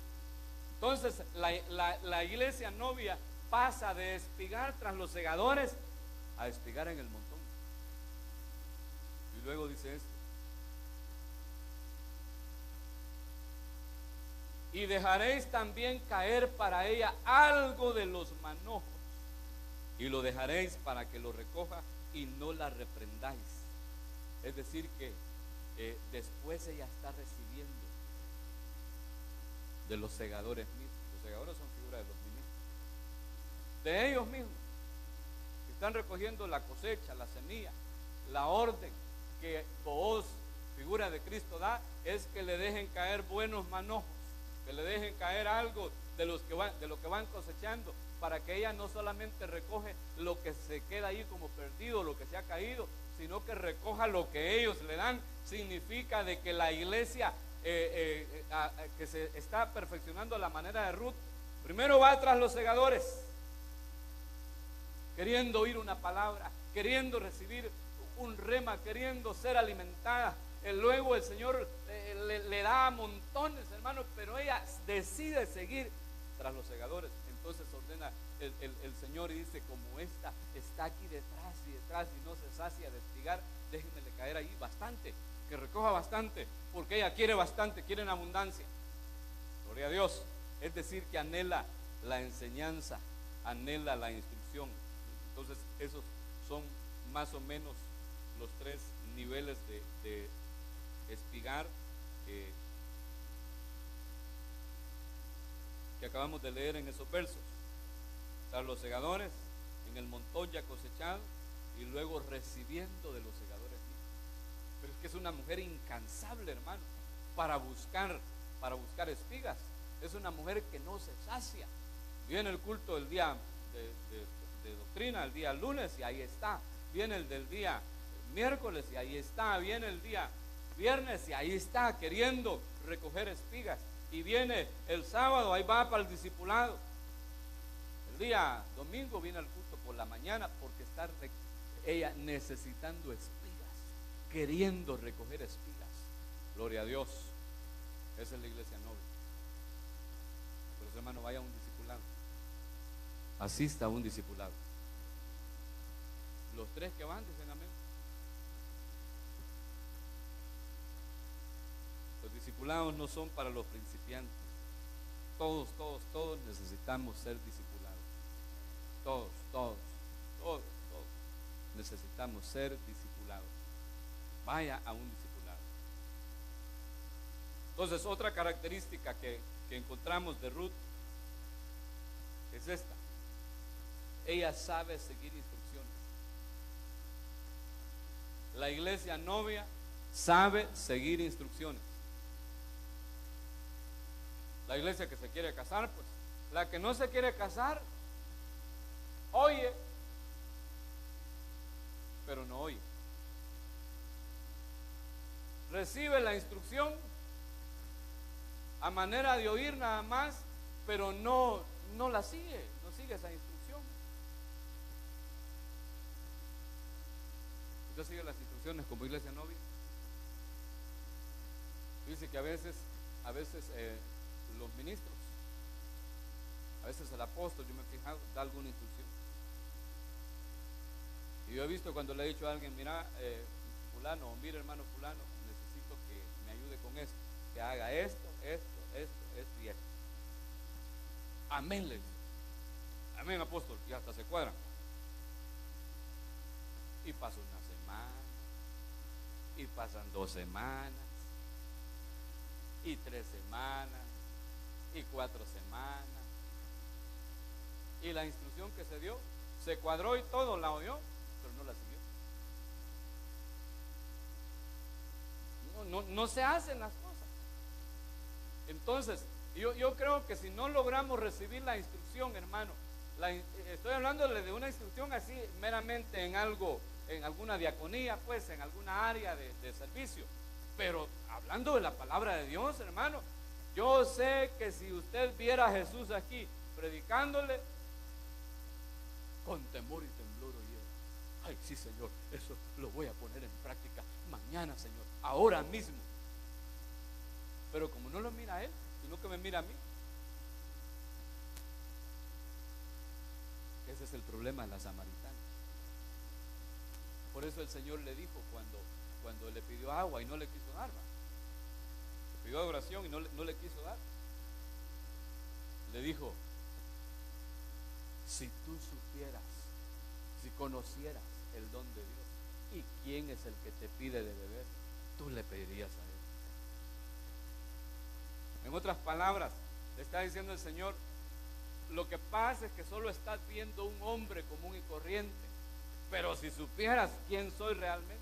Entonces la iglesia novia pasa de espigar tras los segadores a espigar en el montón. Y luego dice esto: y dejaréis también caer para ella algo de los manojos, y lo dejaréis para que lo recoja y no la reprendáis. Es decir que después ella está recibiendo de los segadores mismos. Los segadores son figuras de los ministros, de ellos mismos, que están recogiendo la cosecha, la semilla. La orden que Booz, figura de Cristo, da es que le dejen caer buenos manojos, que le dejen caer algo de lo que van cosechando, para que ella no solamente recoge lo que se queda ahí como perdido, lo que se ha caído, sino que recoja lo que ellos le dan. Significa de que la iglesia que se está perfeccionando a la manera de Ruth, primero va tras los segadores, queriendo oír una palabra, queriendo recibir un rema, queriendo ser alimentada. Luego el Señor le da montones, hermanos, pero ella decide seguir tras los segadores. Entonces ordena el Señor y dice: como esta está aquí detrás y no se sacia de espigar, déjenmele caer ahí bastante, que recoja bastante, porque ella quiere bastante, quiere en abundancia. Gloria a Dios. Es decir, que anhela la enseñanza, anhela la instrucción. Entonces esos son más o menos los tres niveles de espigar que acabamos de leer en esos versos. Tras los segadores, en el montón ya cosechado, y luego recibiendo de los segadores mismos. Pero es que es una mujer incansable, hermano, para buscar espigas. Es una mujer que no se sacia. Viene el culto del día de doctrina, el día lunes, y ahí está. Viene el del día miércoles, y ahí está. Viene el día viernes, y ahí está, queriendo recoger espigas. Y viene el sábado, ahí va para el discipulado. El día domingo viene al culto por la mañana, porque está ella necesitando espigas, queriendo recoger espigas. Gloria a Dios. Esa es la iglesia noble. Por eso, hermano, vaya a un discipulado, asista a un discipulado. Los tres que van dicen amén. Los discipulados no son para los principiantes. Todos necesitamos ser discipulados. Todos necesitamos ser discipulados. Vaya a un discipulado. Entonces, otra característica que encontramos de Ruth es esta: ella sabe seguir instrucciones. La iglesia novia sabe seguir instrucciones. La iglesia que se quiere casar, pues, la que no se quiere casar, oye, pero no oye. Recibe la instrucción a manera de oír nada más, pero no la sigue, no sigue esa instrucción. ¿Usted sigue las instrucciones como iglesia novia? Dice que a veces los ministros, a veces el apóstol, yo me he fijado, da alguna instrucción. Y yo he visto cuando le he dicho a alguien: mira, fulano, o mira, hermano fulano, necesito que me ayude con esto, que haga esto y esto. Amén, le dice. Amén, apóstol. Y hasta se cuadran. Y pasa una semana, y pasan 2 semanas, y 3 semanas, y 4 semanas, y la instrucción que se dio se cuadró y todo la oyó, pero no la siguió. No se hacen las cosas. Entonces yo creo que si no logramos recibir la instrucción, hermano, estoy hablándole de una instrucción así meramente en algo, en alguna diaconía, pues en alguna área de servicio, pero hablando de la palabra de Dios, hermano, yo sé que si usted viera a Jesús aquí predicándole, con temor y temblor oyera: ay, sí, Señor, eso lo voy a poner en práctica mañana, Señor, ahora mismo. Pero como no lo mira sino que me mira a mí. Ese es el problema de la samaritana. Por eso el Señor le dijo cuando le pidió agua y no le quiso dar, le pidió adoración y no le quiso dar, le dijo: si tú supieras, si conocieras el don de Dios y quién es el que te pide de beber, tú le pedirías a él. En otras palabras, le está diciendo el Señor: lo que pasa es que solo estás viendo un hombre común y corriente, pero si supieras quién soy realmente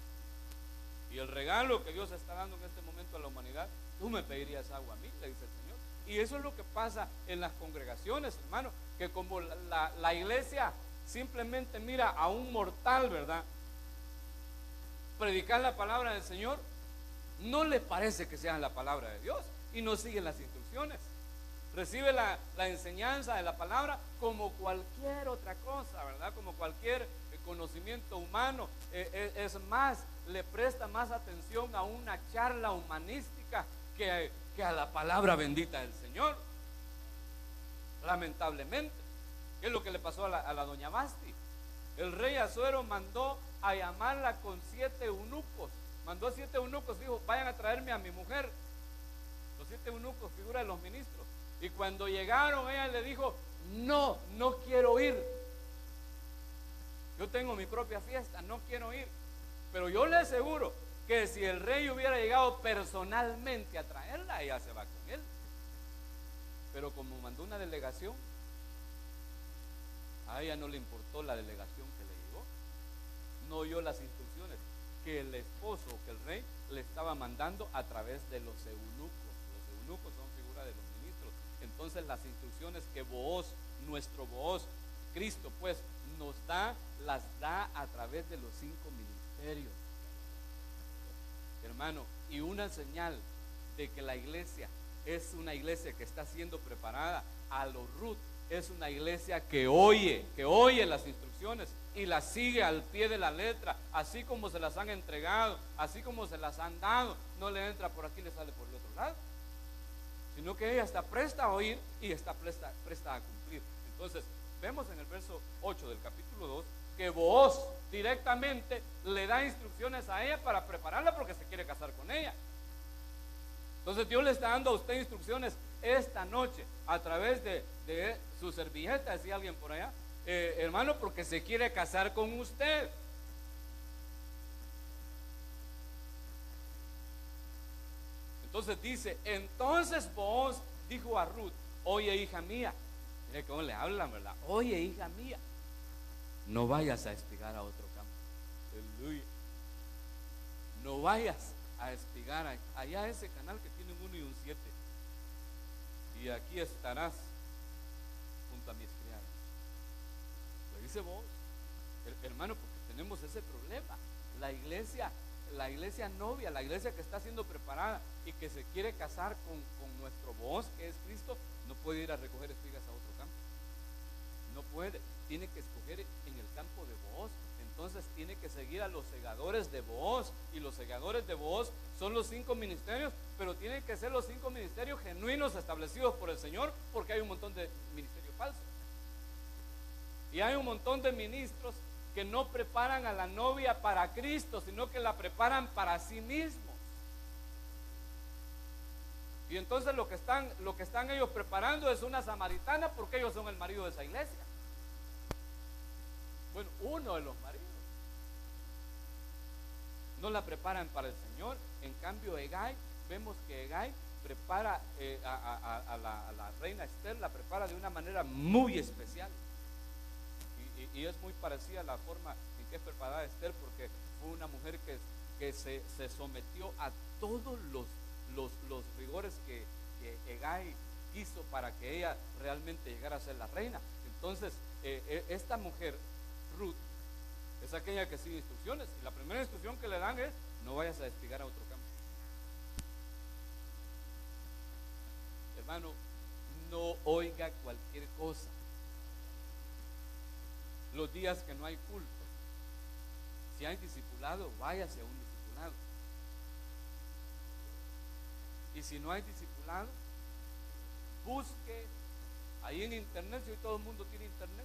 y el regalo que Dios está dando en este momento a la humanidad, tú me pedirías agua a mí, le dice el Señor. Y eso es lo que pasa en las congregaciones, hermano, que como la iglesia simplemente mira a un mortal, ¿verdad?, predicar la palabra del Señor, no le parece que sea la palabra de Dios y no siguen las instrucciones. Recibe la enseñanza de la palabra como cualquier otra cosa, ¿verdad? Como cualquier conocimiento humano. Es más, le presta más atención a una charla humanística que a la palabra bendita del Señor. Lamentablemente, ¿qué es lo que le pasó a la doña Basti? El rey Asuero mandó a llamarla con 7 eunucos. Mandó 7 eunucos, dijo: vayan a traerme a mi mujer. Los 7 eunucos, figura de los ministros. Y cuando llegaron, ella le dijo: no quiero ir. Yo tengo mi propia fiesta, no quiero ir. Pero yo le aseguro que si el rey hubiera llegado personalmente a traerla, ella se va con él. Pero como mandó una delegación, a ella no le importó la delegación que le llegó. No oyó las instrucciones que el esposo o que el rey le estaba mandando a través de los eunucos. Los eunucos son figura de los ministros. Entonces las instrucciones que Booz, nuestro Booz, Cristo pues nos da, las da a través de los 5 ministerios, hermano. Y una señal de que la iglesia es una iglesia que está siendo preparada a lo Ruth, es una iglesia que oye las instrucciones y las sigue al pie de la letra, así como se las han entregado, así como se las han dado. No le entra por aquí, le sale por el otro lado, sino que ella está presta a oír y está presta a cumplir. Entonces vemos en el verso 8 del capítulo 2 que Booz directamente le da instrucciones a ella para prepararla porque se quiere casar con ella. Entonces Dios le está dando a usted instrucciones esta noche a través de su servilleta, decía alguien por allá, hermano, porque se quiere casar con usted. Entonces dice: entonces Booz dijo a Ruth: oye, hija mía. Mire cómo le hablan, ¿verdad? Oye, hija mía, no vayas a espigar a otro campo. Aleluya. No vayas a espigar allá a ese canal que tiene un 1 y un 7. Y aquí estarás junto a mis criadas. Lo dice Booz, hermano, porque tenemos ese problema. La iglesia novia, la iglesia que está siendo preparada y que se quiere casar con nuestro Booz, que es Cristo, no puede ir a recoger espigas a otro campo. No puede, tiene que escoger en el campo de Booz. Entonces tiene que seguir a los segadores de Booz, y los segadores de Booz son los 5 ministerios, pero tienen que ser los 5 ministerios genuinos establecidos por el Señor, porque hay un montón de ministerios falsos. Y hay un montón de ministros que no preparan a la novia para Cristo, sino que la preparan para sí mismos. Y entonces lo que están ellos preparando es una samaritana, porque ellos son el marido de esa iglesia. Bueno, uno de los maridos. No la preparan para el Señor. En cambio, Hegai, vemos que Hegai prepara a la reina Esther, la prepara de una manera muy especial. Y es muy parecida a la forma en que es preparada Esther, porque fue una mujer que se sometió a todos los rigores que Hegai quiso para que ella realmente llegara a ser la reina. Entonces, esta mujer, Ruth, es aquella que sigue instrucciones, y la primera instrucción que le dan es: no vayas a espigar a otro campo. Hermano, no oiga cualquier cosa. Los días que no hay culto, si hay discipulado, váyase a un discipulado. Y si no hay discipulado, busque ahí en internet, si hoy todo el mundo tiene internet,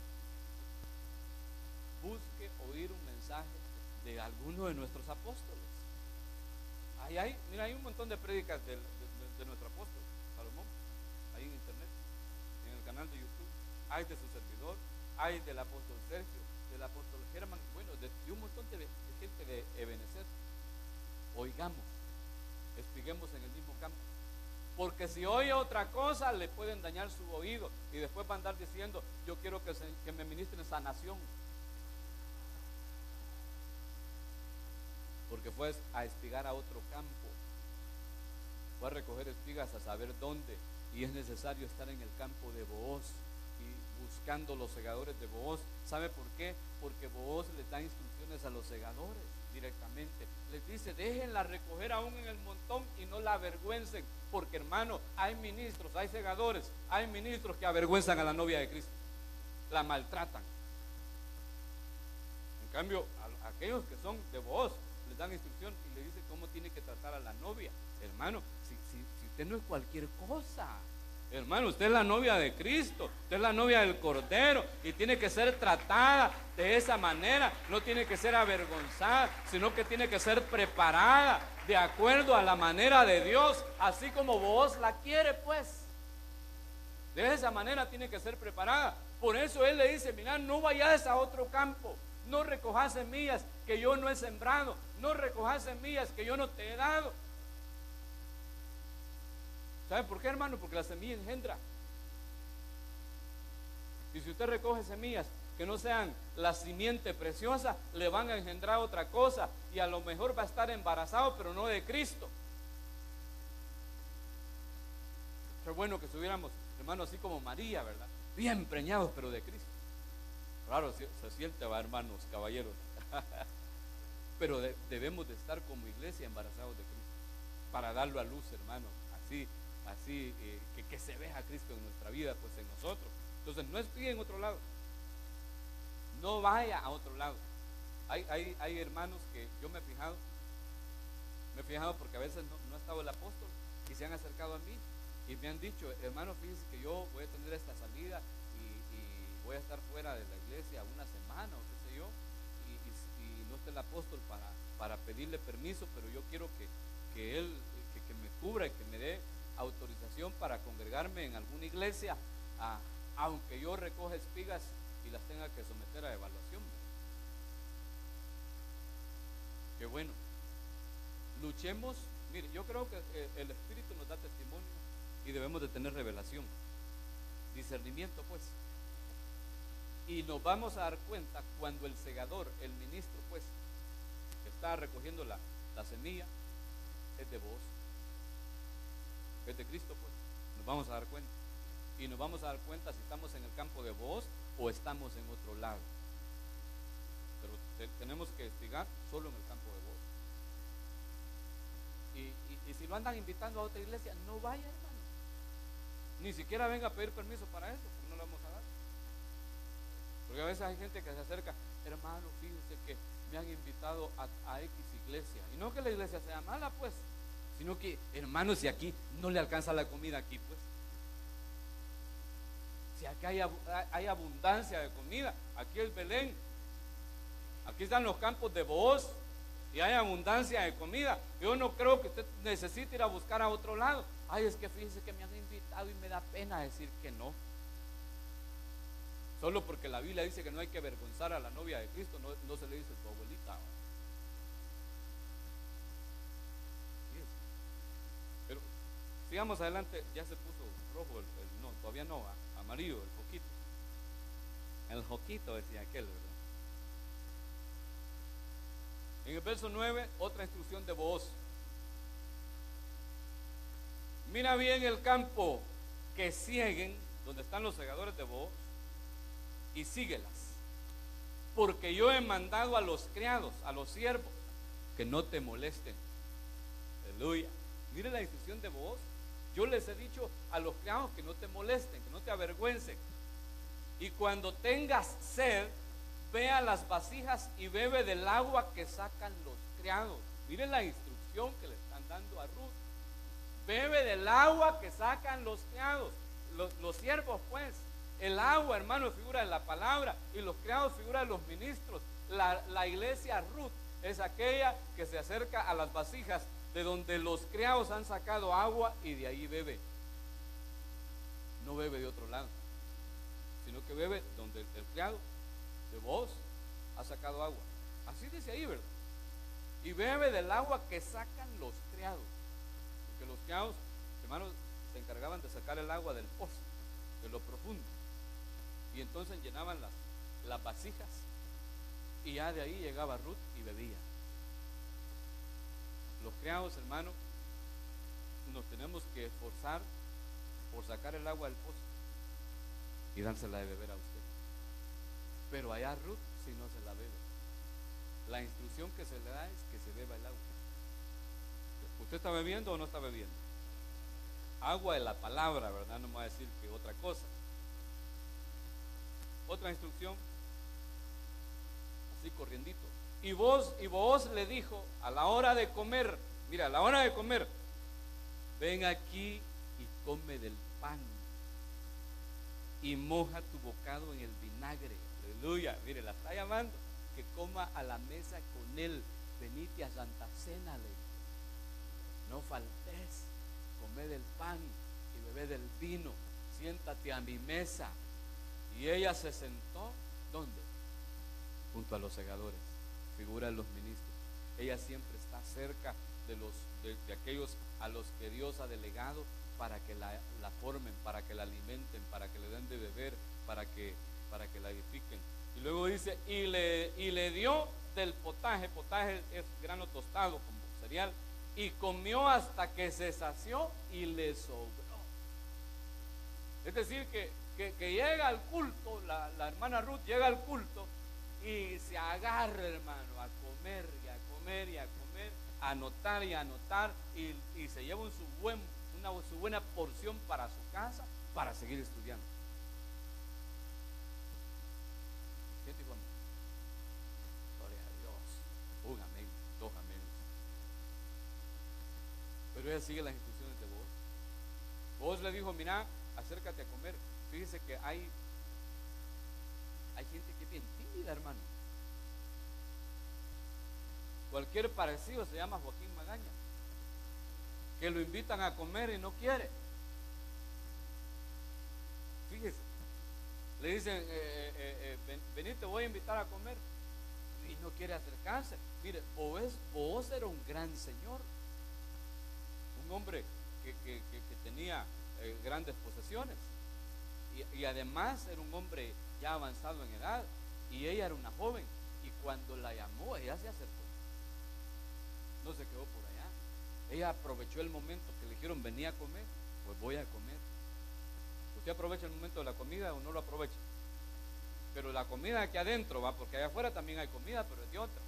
busque oír un mensaje de alguno de nuestros apóstoles. Mira, hay un montón de prédicas de nuestro apóstol Salomón, ahí en internet, en el canal de YouTube. Hay de su servidor, hay del apóstol Sergio, del apóstol Germán, bueno, de un montón de gente de Ebenezer. Oigamos, espiguemos en el mismo campo. Porque si oye otra cosa, le pueden dañar su oído y después va a andar diciendo: yo quiero que me ministren sanación. Porque fue a espigar a otro campo, fue a recoger espigas a saber dónde, y es necesario estar en el campo de Booz y buscando los segadores de Booz. ¿Sabe por qué? Porque Booz les da instrucciones a los segadores directamente, les dice: déjenla recoger aún en el montón y no la avergüencen, porque hermano, hay ministros, hay segadores, hay ministros que avergüenzan a la novia de Cristo, la maltratan. En cambio, a aquellos que son de Booz les dan instrucción y le dicen cómo tiene que tratar a la novia. Hermano, si usted no es cualquier cosa, hermano, usted es la novia de Cristo, usted es la novia del Cordero y tiene que ser tratada de esa manera. No tiene que ser avergonzada, sino que tiene que ser preparada de acuerdo a la manera de Dios, así como vos la quiere, pues. De esa manera tiene que ser preparada. Por eso Él le dice: mira, no vayas a otro campo, no recojas semillas que yo no he sembrado, no recojas semillas que yo no te he dado. ¿Sabe por qué, hermano? Porque la semilla engendra. Y si usted recoge semillas que no sean la simiente preciosa, le van a engendrar otra cosa, y a lo mejor va a estar embarazado, pero no de Cristo. Qué bueno que estuviéramos, hermano, así como María, ¿verdad? Bien preñados, pero de Cristo. Claro, se siente, va, hermanos, caballeros. Pero debemos de estar como iglesia embarazados de Cristo, para darlo a luz, hermano, así que se vea a Cristo en nuestra vida, pues en nosotros. Entonces no espíe en otro lado, no vaya a otro lado. Hay hermanos que yo me he fijado porque a veces no ha estado el apóstol y se han acercado a mí y me han dicho: hermano, fíjese que yo voy a tener esta salida y voy a estar fuera de la iglesia una semana o qué sé yo, y no está el apóstol para pedirle permiso, pero yo quiero que él que me cubra y que me dé autorización para congregarme en alguna iglesia, aunque yo recoja espigas y las tenga que someter a evaluación. Qué bueno. Luchemos. Mire, yo creo que el Espíritu nos da testimonio y debemos de tener revelación, discernimiento, pues. Y nos vamos a dar cuenta cuando el segador, el ministro, pues, que está recogiendo la semilla, es de Booz, es de Cristo, pues. Nos vamos a dar cuenta. Y nos vamos a dar cuenta si estamos en el campo de Booz o estamos en otro lado. Pero tenemos que espigar solo en el campo de Booz. Y si lo andan invitando a otra iglesia, no vaya, hermano. Ni siquiera venga a pedir permiso para eso, porque no lo vamos a dar. Porque a veces hay gente que se acerca: hermano, fíjense que me han invitado a X iglesia. Y no que la iglesia sea mala, pues, sino que, hermano, si aquí no le alcanza la comida aquí, pues. Si acá hay abundancia de comida, aquí es Belén, aquí están los campos de Booz y hay abundancia de comida. Yo no creo que usted necesite ir a buscar a otro lado. Ay, es que fíjense que me han invitado y me da pena decir que no. Solo porque la Biblia dice que no hay que avergonzar a la novia de Cristo, no se le dice tu abuelita. Pero sigamos adelante. Ya se puso rojo no, todavía no, amarillo, el joquito. El joquito decía aquel, ¿verdad? En el verso 9, otra instrucción de Booz. Mira bien el campo que sieguen, donde están los segadores de Booz, y síguelas, porque yo he mandado a los criados, a los siervos, que no te molesten. Aleluya. Mire la instrucción de Booz. Yo les he dicho a los criados que no te molesten, que no te avergüencen. Y cuando tengas sed, ve a las vasijas y bebe del agua que sacan los criados. Mire la instrucción que le están dando a Ruth. Bebe del agua que sacan los criados. los siervos pues. El agua, hermano, figura de la palabra, y los criados figura de los ministros. La iglesia Ruth es aquella que se acerca a las vasijas de donde los criados han sacado agua y de ahí bebe. No bebe de otro lado, sino que bebe donde el criado de vos ha sacado agua. Así dice ahí, ¿verdad? Y bebe del agua que sacan los criados. Porque los criados, hermanos, se encargaban de sacar el agua del pozo, de lo profundo. Y entonces llenaban las vasijas. Y ya de ahí llegaba Ruth y bebía. Los criados, hermanos, nos tenemos que esforzar por sacar el agua del pozo y dársela de beber a usted. Pero allá Ruth si no se la bebe. La instrucción que se le da es que se beba el agua. ¿Usted está bebiendo o no está bebiendo? Agua de la palabra, ¿verdad? No me va a decir que otra cosa. Otra instrucción, así corriendito. Y vos le dijo a la hora de comer, mira, a la hora de comer, ven aquí y come del pan y moja tu bocado en el vinagre. Aleluya, mire, la está llamando que coma a la mesa con él. Venite a Santa Cena, le dijo. No faltes, come del pan y bebe del vino, siéntate a mi mesa. Y ella se sentó, ¿dónde? Junto a los segadores, figura de los ministros. Ella siempre está cerca de aquellos a los que Dios ha delegado para que la formen, para que la alimenten, para que le den de beber, para que la edifiquen. Y luego dice, y le dio del potaje es grano tostado como cereal, y comió hasta que se sació y le sobró. Es decir, que llega al culto, la hermana Ruth llega al culto y se agarra, hermano, a comer y a comer y a comer, a anotar y a anotar, y se lleva su buena porción para su casa para seguir estudiando. ¿Quién dijo amén? Gloria a Dios. Un amén, dos amén. Pero ella sigue las instrucciones de vos. Vos le dijo, mira, acércate a comer. Fíjese que hay gente que es bien tímida, hermano. Cualquier parecido se llama Joaquín Magaña, que lo invitan a comer y no quiere. Fíjese, le dicen, vení, te voy a invitar a comer, y no quiere acercarse. Mire, vos era un gran señor, un hombre que tenía grandes posesiones, y además era un hombre ya avanzado en edad, y ella era una joven, y cuando la llamó ella se acercó, no se quedó por allá. Ella aprovechó el momento que le dijeron venía a comer, pues voy a comer. ¿Usted aprovecha el momento de la comida o no lo aprovecha? Pero la comida aquí adentro va, porque allá afuera también hay comida, pero es de otra.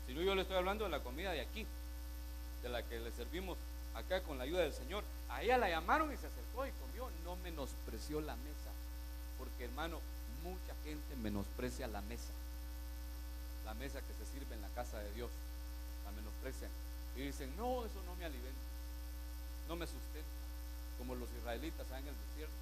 Si no, yo le estoy hablando de la comida de aquí, de la que le servimos acá con la ayuda del Señor. A ella la llamaron y se acercó y comió. No menospreció la mesa, porque, hermano, mucha gente menosprecia la mesa que se sirve en la casa de Dios. La menosprecian y dicen, no, eso no me alimenta, no me sustenta, como los israelitas en el desierto.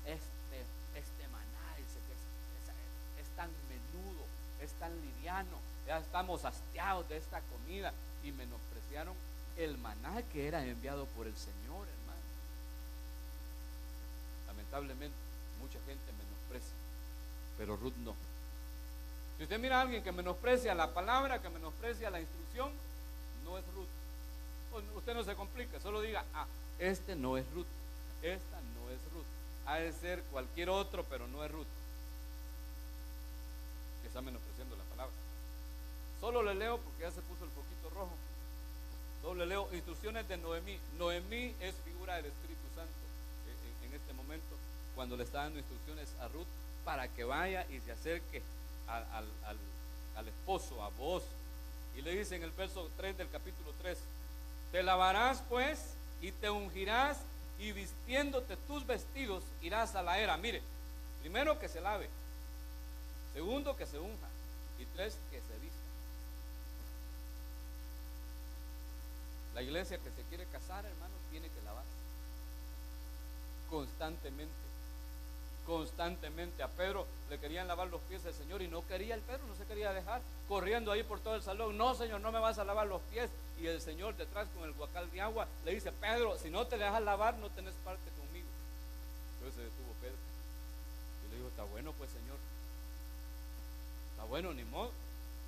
Este maná, dice que es tan menudo, es tan liviano, ya estamos hastiados de esta comida, y menospreciaron el maná que era enviado por el Señor, hermano. Lamentablemente mucha gente menosprecia, pero Ruth no. Si usted mira a alguien que menosprecia la palabra, que menosprecia la instrucción, no es Ruth. Usted no se complica, solo diga, este no es Ruth, esta no es Ruth. Ha de ser cualquier otro, pero no es Ruth, que está menospreciando la palabra. Solo le leo, porque ya se puso el poquito rojo. Solo le leo instrucciones de Noemí. Noemí es figura del Espíritu Santo en este momento, cuando le está dando instrucciones a Ruth para que vaya y se acerque al esposo, a vos. Y le dice en el verso 3 del capítulo 3, te lavarás pues y te ungirás, y vistiéndote tus vestidos irás a la era. Mire, primero que se lave, segundo que se unja, y tres que se vista. La iglesia que se quiere casar, hermano, tiene que lavarse. constantemente. Constantemente. A Pedro le querían lavar los pies del Señor y no quería el Pedro, no se quería dejar, corriendo ahí por todo el salón. No, Señor, no me vas a lavar los pies. Y el Señor detrás con el guacal de agua le dice: Pedro, si no te dejas lavar, no tenés parte conmigo. Entonces se detuvo Pedro y le dijo: está bueno pues, Señor, está bueno, ni modo,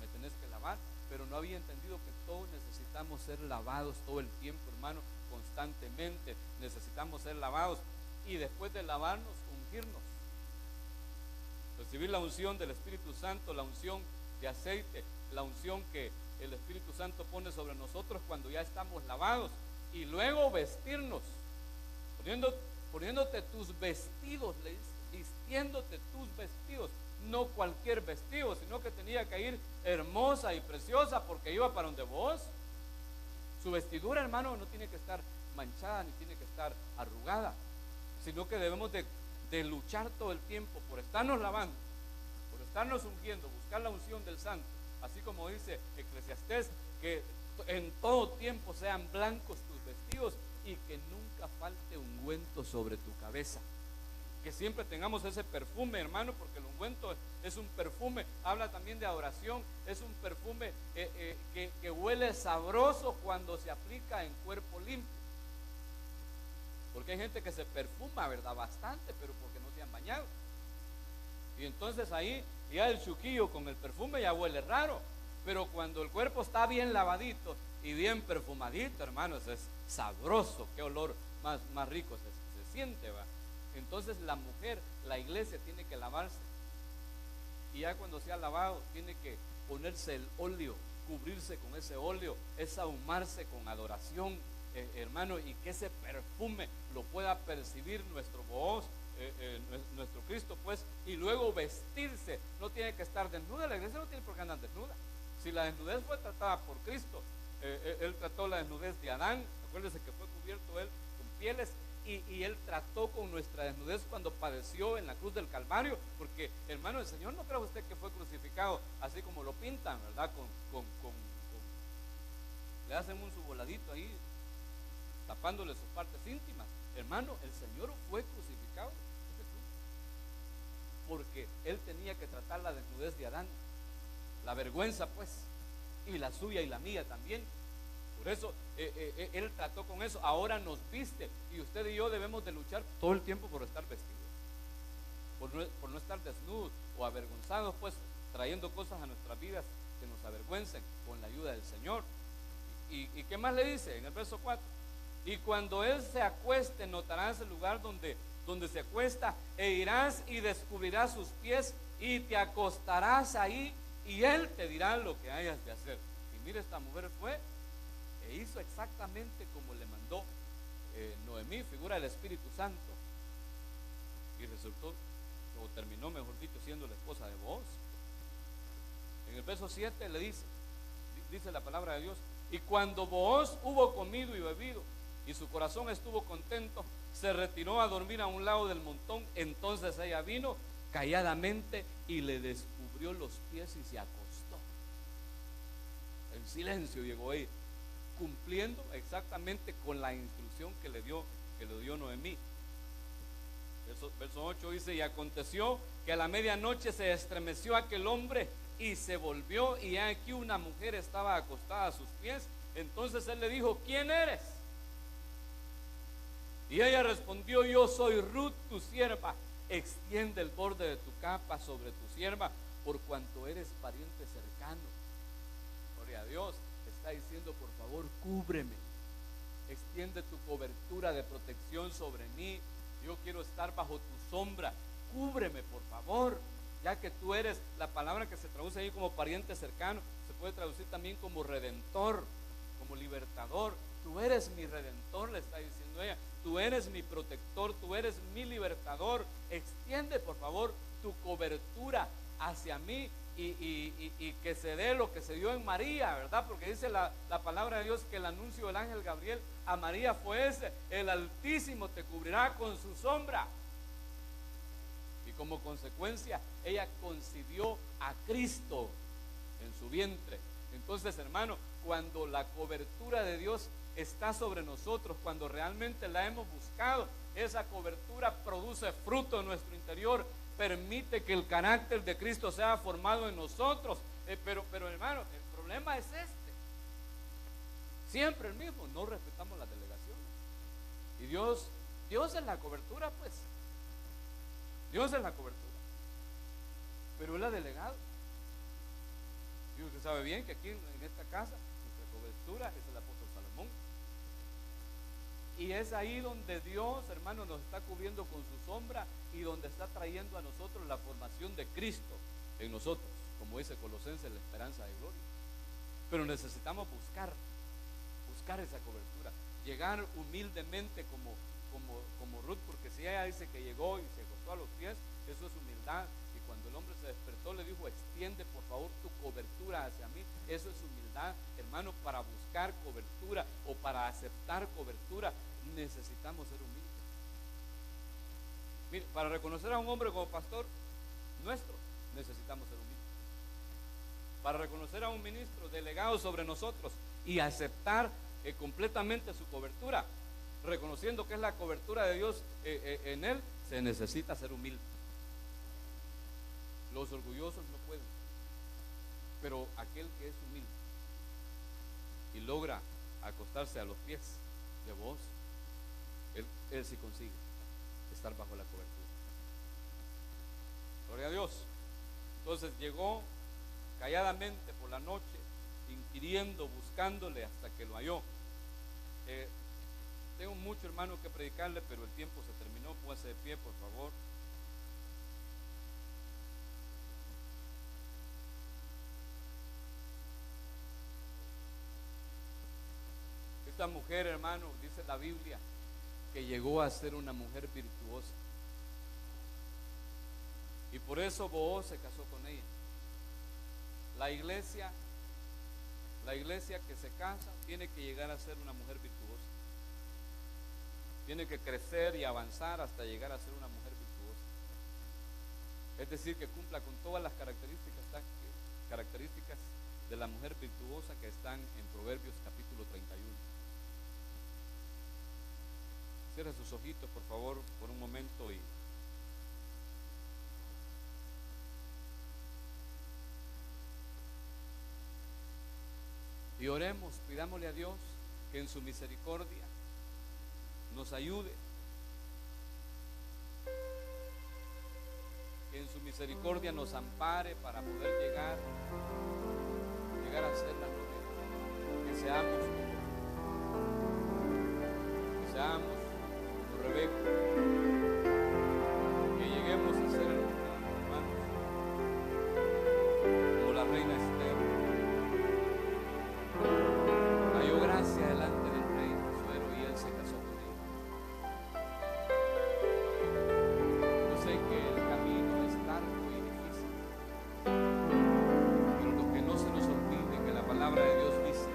me tenés que lavar. Pero no había entendido que todos necesitamos ser lavados todo el tiempo, hermano, constantemente necesitamos ser lavados. Y después de lavarnos, ungirnos, recibir la unción del Espíritu Santo, la unción de aceite, la unción que el Espíritu Santo pone sobre nosotros cuando ya estamos lavados. Y luego vestirnos, poniéndote tus vestidos, vistiéndote tus vestidos. No cualquier vestido, sino que tenía que ir hermosa y preciosa porque iba para donde vos. Su vestidura, hermano, no tiene que estar manchada ni tiene que estar arrugada, sino que debemos de luchar todo el tiempo por estarnos lavando, por estarnos ungiendo, buscar la unción del Santo, así como dice Eclesiastés, que en todo tiempo sean blancos tus vestidos y que nunca falte ungüento sobre tu cabeza. Que siempre tengamos ese perfume, hermano, porque el ungüento es un perfume, habla también de adoración, es un perfume que huele sabroso cuando se aplica en cuerpo limpio. Porque hay gente que se perfuma, ¿verdad? Bastante, pero porque no se han bañado. Y entonces ahí ya el chuquillo con el perfume ya huele raro. Pero cuando el cuerpo está bien lavadito y bien perfumadito, hermanos, es sabroso. Qué olor más rico se siente, ¿va? Entonces la mujer, la iglesia tiene que lavarse. Y ya cuando se ha lavado, tiene que ponerse el óleo, cubrirse con ese óleo, es ahumarse con adoración, hermano, y que ese perfume lo pueda percibir nuestro voz, nuestro Cristo, pues, y luego vestirse. No tiene que estar desnuda, la iglesia no tiene por qué andar desnuda. Si la desnudez fue tratada por Cristo, él trató la desnudez de Adán, acuérdese que fue cubierto él con pieles, y él trató con nuestra desnudez cuando padeció en la cruz del Calvario, porque, hermano, el Señor no cree usted que fue crucificado así como lo pintan, ¿verdad? Le hacen un su voladito ahí, tapándole sus partes íntimas. Hermano, el Señor fue crucificado porque él tenía que tratar la desnudez de Adán, la vergüenza, pues, y la suya y la mía también. Por eso él trató con eso. Ahora nos viste, y usted y yo debemos de luchar todo el tiempo por estar vestidos, por no estar desnudos o avergonzados, pues, trayendo cosas a nuestras vidas que nos avergüencen, con la ayuda del Señor. ¿Y qué más le dice en el verso 4? Y cuando él se acueste, notarás el lugar donde se acuesta, e irás y descubrirás sus pies, y te acostarás ahí, y él te dirá lo que hayas de hacer. Y mire, esta mujer fue e hizo exactamente como le mandó Noemí, figura del Espíritu Santo, y resultó, o terminó, mejor dicho, siendo la esposa de Booz. En el verso 7 le dice la palabra de Dios: y cuando Booz hubo comido y bebido, y su corazón estuvo contento, se retiró a dormir a un lado del montón. Entonces ella vino calladamente y le descubrió los pies y se acostó. En silencio llegó ahí, cumpliendo exactamente con la instrucción que le dio Noemí. Verso 8 dice: y aconteció que a la medianoche se estremeció aquel hombre y se volvió, y aquí una mujer estaba acostada a sus pies. Entonces él le dijo: ¿quién eres? Y ella respondió: yo soy Ruth, tu sierva. Extiende el borde de tu capa sobre tu sierva, por cuanto eres pariente cercano. Gloria a Dios. Está diciendo: por favor, cúbreme, extiende tu cobertura de protección sobre mí. Yo quiero estar bajo tu sombra. Cúbreme, por favor, ya que tú eres, la palabra que se traduce ahí como pariente cercano, se puede traducir también como redentor, como libertador. Tú eres mi redentor, le está diciendo ella. Tú eres mi protector, tú eres mi libertador. Extiende, por favor, tu cobertura hacia mí, y que se dé lo que se dio en María, ¿verdad? Porque dice la palabra de Dios que el anuncio del ángel Gabriel a María fue ese: el Altísimo te cubrirá con su sombra. Y como consecuencia, ella concibió a Cristo en su vientre. Entonces, hermano, cuando la cobertura de Dios está sobre nosotros, cuando realmente la hemos buscado, esa cobertura produce fruto en nuestro interior, permite que el carácter de Cristo sea formado en nosotros. Pero hermano, el problema es este. Siempre el mismo, no respetamos las delegaciones. Y Dios es la cobertura, pues. Dios es la cobertura. Pero Él ha delegado. Y usted sabe bien que aquí en esta casa, nuestra cobertura es el apóstol Salomón. Y es ahí donde Dios, hermano, nos está cubriendo con su sombra y donde está trayendo a nosotros la formación de Cristo en nosotros, como dice Colosenses, la esperanza de gloria. Pero necesitamos buscar esa cobertura, llegar humildemente como Ruth, porque si ella dice que llegó y se acostó a los pies, eso es humildad. Y cuando el hombre se despertó le dijo: extiende por favor tu cobertura hacia mí. Eso es humildad, hermano. Para buscar cobertura o para aceptar cobertura necesitamos ser humildes. Mire, para reconocer a un hombre como pastor nuestro necesitamos ser humildes. Para reconocer a un ministro delegado sobre nosotros y aceptar completamente su cobertura, reconociendo que es la cobertura de Dios en él, se necesita ser humilde. Los orgullosos no pueden, pero aquel que es humilde y logra acostarse a los pies de vos, él sí consigue estar bajo la cobertura. Gloria a Dios. Entonces llegó calladamente por la noche, inquiriendo, buscándole hasta que lo halló. Tengo mucho, hermano, que predicarle, pero el tiempo se terminó. Póngase de pie, por favor. Esta mujer, hermano, dice la Biblia, que llegó a ser una mujer virtuosa. Y por eso Booz se casó con ella. La iglesia que se casa tiene que llegar a ser una mujer virtuosa. Tiene que crecer y avanzar hasta llegar a ser una mujer virtuosa. Es decir, que cumpla con todas las características de la mujer virtuosa que están en Proverbios capítulo 31. Cierre sus ojitos, por favor, por un momento y oremos, pidámosle a Dios que en su misericordia nos ayude, que en su misericordia nos ampare para poder llegar a ser la novia, que seamos como Rebeca, que lleguemos a ser, hermanos, como la reina Esther. Halló gracia delante del rey Asuero y él se casó con ella. Yo sé que el camino es largo y difícil, pero lo que no se nos olvide que la palabra de Dios dice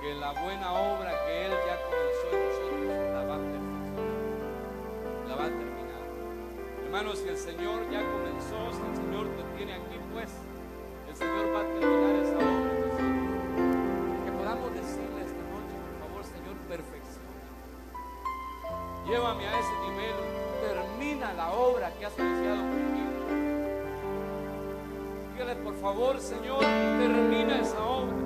que la buena obra que Él ya comenzó en nosotros la va a perfeccionar, la va a terminar. Hermanos, si el Señor ya comenzó, si el Señor te tiene aquí, pues el Señor va a terminar esa obra en nosotros. Que podamos decirle esta noche: por favor, Señor, perfecciona, llévame a ese nivel, termina la obra que has iniciado conmigo. Dígale: por favor, Señor, termina esa obra.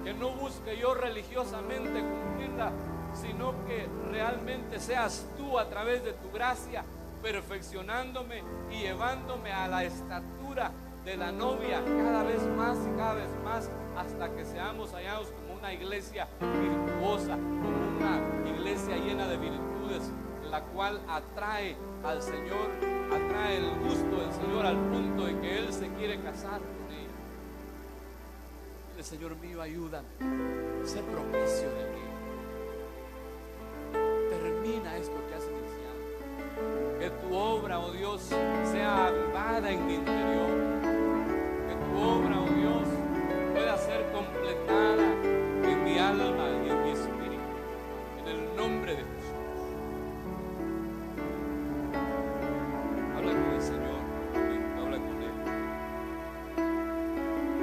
Que no busque yo religiosamente cumplirla, sino que realmente seas tú a través de tu gracia perfeccionándome y llevándome a la estatura de la novia cada vez más y cada vez más, hasta que seamos hallados como una iglesia virtuosa, como una iglesia llena de virtudes, la cual atrae al Señor, atrae el gusto del Señor al punto de que Él se quiere casar con ella. El Señor mío, ayúdame, sé propicio de mí, termina esto que has iniciado, que tu obra, oh Dios, sea avivada en mi interior, que tu obra, oh Dios, pueda ser completada en mi alma y en mi espíritu, en el nombre de Jesús. Habla con el Señor, habla con Él.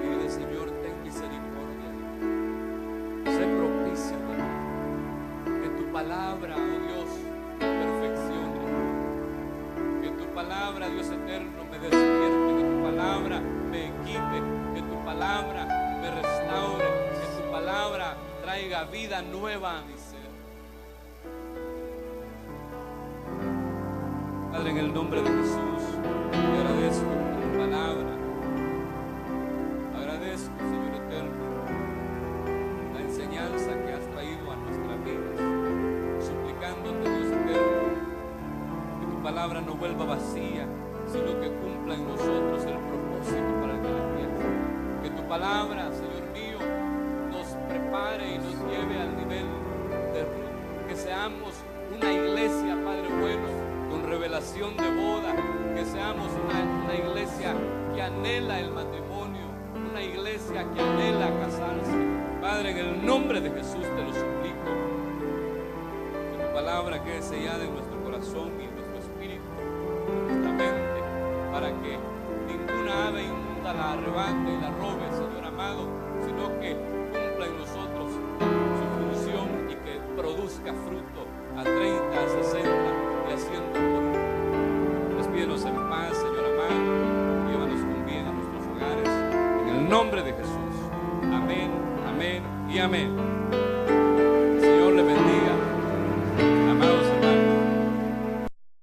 Dile: Señor, ten misericordia de mí. palabra, oh Dios, me perfeccione. Que tu palabra, Dios eterno, me despierte. Que tu palabra me equipe. Que tu palabra me restaure. Que tu palabra traiga vida nueva a mi ser. Padre, en el nombre de Jesús, te agradezco por tu palabra. Agradezco, Señor eterno, la enseñanza que has traído a nuestras vidas, suplicándote, Dios eterno, que tu palabra no vuelva vacía, sino que cumpla en nosotros el propósito para el que la tienes. Que tu palabra, Señor mío, nos prepare y nos lleve al nivel de Ruth, que seamos una iglesia, Padre bueno, con revelación de boda, que seamos una iglesia que anhela el matrimonio, una iglesia que anhela casarse. Padre, en el nombre de Jesús te lo suplico, que tu palabra quede sellada en nuestro corazón y en nuestro espíritu, en nuestra mente, para que ninguna ave inmunda la arrebate y la robe, Señor amado, sino que cumpla en nosotros su función y que produzca fruto a 30, a 60 y a 100 por uno. Despídenos en paz, Señor amado, llévanos con bien a nuestros hogares, en el nombre de Jesús. Amén, amén y amén.